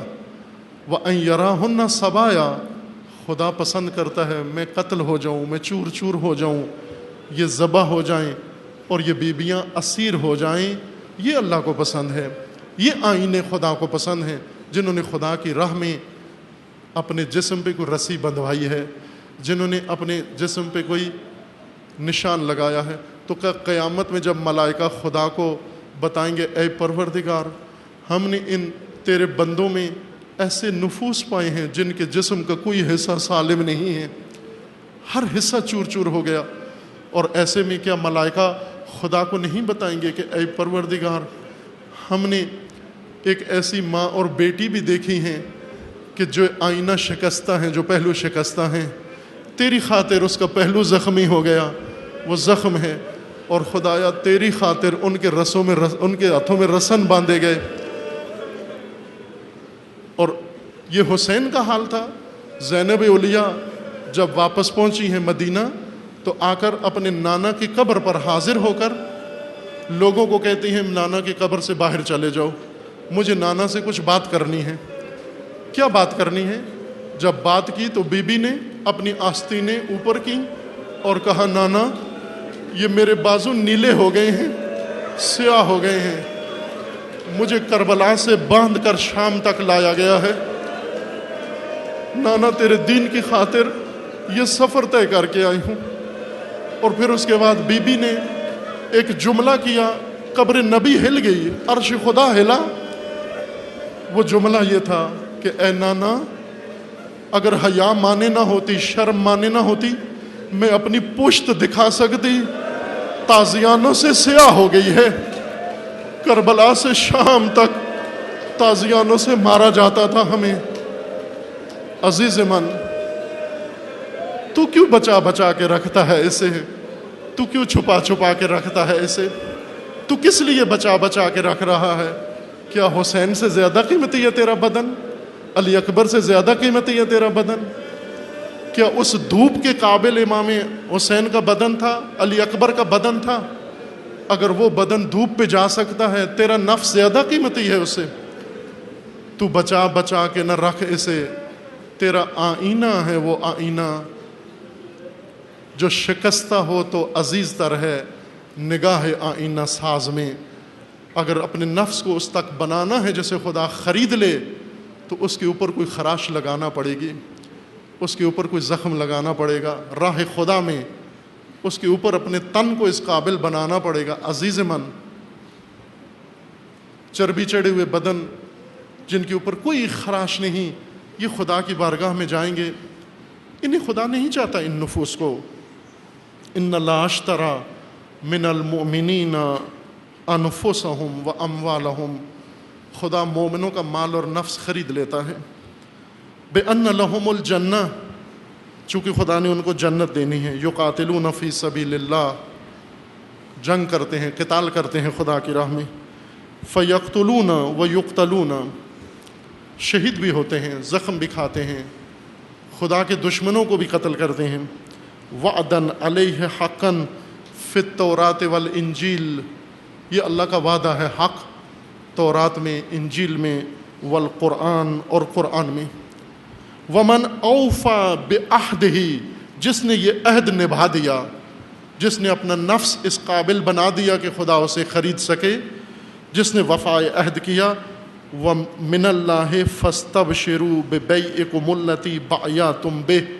Speaker 1: وَأَن يَرَاهُنَّ سَبَايَا، خدا پسند کرتا ہے میں قتل ہو جاؤں، میں چور چور ہو جاؤں، یہ ذبح ہو جائیں اور یہ بیبیاں اسیر ہو جائیں، یہ اللہ کو پسند ہے۔ یہ آئین خدا کو پسند ہیں، جنہوں نے خدا کی راہ میں اپنے جسم پہ کوئی رسی بندھوائی ہے، جنہوں نے اپنے جسم پہ کوئی نشان لگایا ہے۔ تو قیامت میں جب ملائکہ خدا کو بتائیں گے اے پروردگار، ہم نے ان تیرے بندوں میں ایسے نفوس پائے ہیں جن کے جسم کا کوئی حصہ سالم نہیں ہے، ہر حصہ چور چور ہو گیا، اور ایسے میں کیا ملائکہ خدا کو نہیں بتائیں گے کہ اے پروردگار، ہم نے ایک ایسی ماں اور بیٹی بھی دیکھی ہیں کہ جو آئینہ شکستہ ہیں، جو پہلو شکستہ ہیں، تیری خاطر اس کا پہلو زخمی ہو گیا، وہ زخم ہے، اور خدایا تیری خاطر ان کے ان کے ہاتھوں میں رسن باندھے گئے۔ اور یہ حسین کا حال تھا۔ زینب اولیاء جب واپس پہنچی ہیں مدینہ تو آ کر اپنے نانا کی قبر پر حاضر ہو کر لوگوں کو کہتی ہیں نانا کی قبر سے باہر چلے جاؤ، مجھے نانا سے کچھ بات کرنی ہے۔ کیا بات کرنی ہے؟ جب بات کی تو بی بی نے اپنی آستینیں اوپر کی اور کہا نانا یہ میرے بازو نیلے ہو گئے ہیں، سیاہ ہو گئے ہیں، مجھے کربلا سے باندھ کر شام تک لایا گیا ہے، نانا تیرے دین کی خاطر یہ سفر طے کر کے آئی ہوں۔ اور پھر اس کے بعد بی بی نے ایک جملہ کیا، قبر نبی ہل گئی، عرش خدا ہلا۔ وہ جملہ یہ تھا کہ اے نانا، اگر حیا مانے نہ ہوتی، شرم مانے نہ ہوتی، میں اپنی پشت دکھا سکتی، تازیانوں سے سیاہ ہو گئی ہے، کربلا سے شام تک تازیانوں سے مارا جاتا تھا ہمیں۔ عزیز من، تو کیوں بچا بچا کے رکھتا ہے اسے؟ تو کیوں چھپا چھپا کے رکھتا ہے اسے؟ تو کس لیے بچا بچا کے رکھ رہا ہے؟ کیا حسین سے زیادہ قیمتی ہے تیرا بدن؟ علی اکبر سے زیادہ قیمتی ہے تیرا بدن؟ کیا اس دھوپ کے قابل امام حسین کا بدن تھا؟ علی اکبر کا بدن تھا؟ اگر وہ بدن دھوپ پہ جا سکتا ہے، تیرا نفس زیادہ قیمتی ہے اسے؟ تو بچا بچا کے نہ رکھ اسے، تیرا آئینہ ہے وہ آئینہ جو شکستہ ہو تو عزیز تر ہے نگاہ آئینہ ساز میں۔ اگر اپنے نفس کو اس تک بنانا ہے جیسے خدا خرید لے تو اس کے اوپر کوئی خراش لگانا پڑے گی، اس کے اوپر کوئی زخم لگانا پڑے گا، راہ خدا میں اس کے اوپر اپنے تن کو اس قابل بنانا پڑے گا۔ عزیز من، چربی چڑھے ہوئے بدن جن کے اوپر کوئی خراش نہیں، یہ خدا کی بارگاہ میں جائیں گے، انہیں خدا نہیں چاہتا ان نفوس کو۔ ان اللہ اشترى من المؤمنین انفسهم واموالهم، خدا مومنوں کا مال اور نفس خرید لیتا ہے۔ بأن لهم الجنہ، چونکہ خدا نے ان کو جنت دینی ہے۔ یقاتلون فی سبیل اللہ، جنگ کرتے ہیں، قتال کرتے ہیں خدا کی راہ میں۔ فیقتلون ویقتلون، شہید بھی ہوتے ہیں، زخم بھی کھاتے ہیں، خدا کے دشمنوں کو بھی قتل کرتے ہیں۔ وعدن علیہ حقا فی التوراۃ والانجیل، یہ اللہ کا وعدہ ہے حق، تورات میں، انجیل میں، والقرآن، اور قرآن میں۔ ومن اوفا بعہدہ، جس نے یہ عہد نبھا دیا، جس نے اپنا نفس اس قابل بنا دیا کہ خدا اسے خرید سکے، جس نے وفائے عہد کیا، ومن اللہ فاستبشروا ببیعکم التی بعیاتم بہ،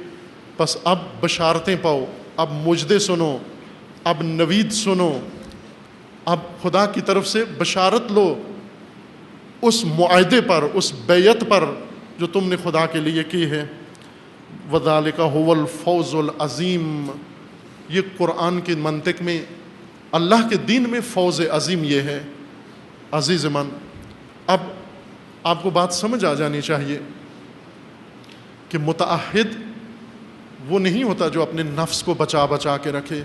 Speaker 1: پس اب بشارتیں پاؤ، اب مجدے سنو، اب نوید سنو، اب خدا کی طرف سے بشارت لو اس معاہدے پر، اس بیعت پر جو تم نے خدا کے لیے کی ہے۔ وذالک هو الفوز العظیم، یہ قرآن کے منطق میں، اللہ کے دین میں فوز عظیم یہ ہے۔ عزیز من، اب آپ کو بات سمجھ آ جانی چاہیے کہ متعہد وہ نہیں ہوتا جو اپنے نفس کو بچا بچا کے رکھے،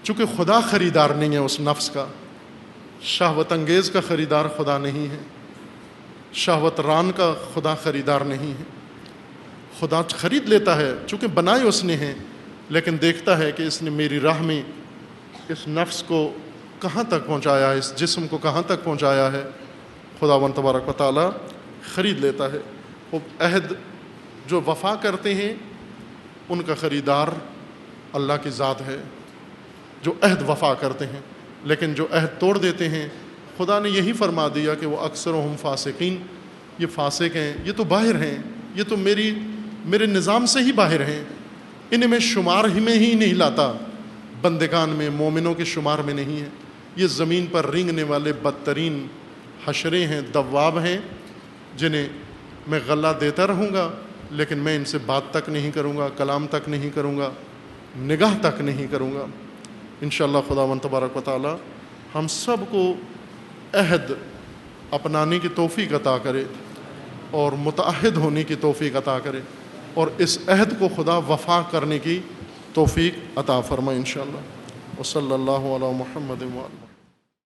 Speaker 1: چونکہ خدا خریدار نہیں ہے اس نفس کا، شہوت انگیز کا خریدار خدا نہیں ہے، شہوت ران کا خدا خریدار نہیں ہے۔ خدا خرید لیتا ہے چونکہ بنائے اس نے ہیں، لیکن دیکھتا ہے کہ اس نے میری راہ میں اس نفس کو کہاں تک پہنچایا ہے، اس جسم کو کہاں تک پہنچایا ہے۔ خداوند تبارک و تعالی خرید لیتا ہے۔ عہد جو وفا کرتے ہیں ان کا خریدار اللہ کی ذات ہے، جو عہد وفا کرتے ہیں، لیکن جو عہد توڑ دیتے ہیں خدا نے یہی فرما دیا کہ وہ اکثرهم فاسقین، یہ فاسق ہیں، یہ تو باہر ہیں، یہ تو میرے نظام سے ہی باہر ہیں، انہیں میں شمار ہی میں ہی نہیں لاتا، بندگان میں مومنوں کے شمار میں نہیں ہے، یہ زمین پر رینگنے والے بدترین حشرے ہیں، دواب ہیں، جنہیں میں غلہ دیتا رہوں گا لیکن میں ان سے بات تک نہیں کروں گا، کلام تک نہیں کروں گا، نگاہ تک نہیں کروں گا۔ انشاءاللہ خداوند تبارک و تعالی ہم سب کو عہد اپنانے کی توفیق عطا کرے اور متعہد ہونے کی توفیق عطا کرے، اور اس عہد کو خدا وفا کرنے کی توفیق عطا فرمائے انشاءاللہ۔ وصلی اللہ علی محمد وعلی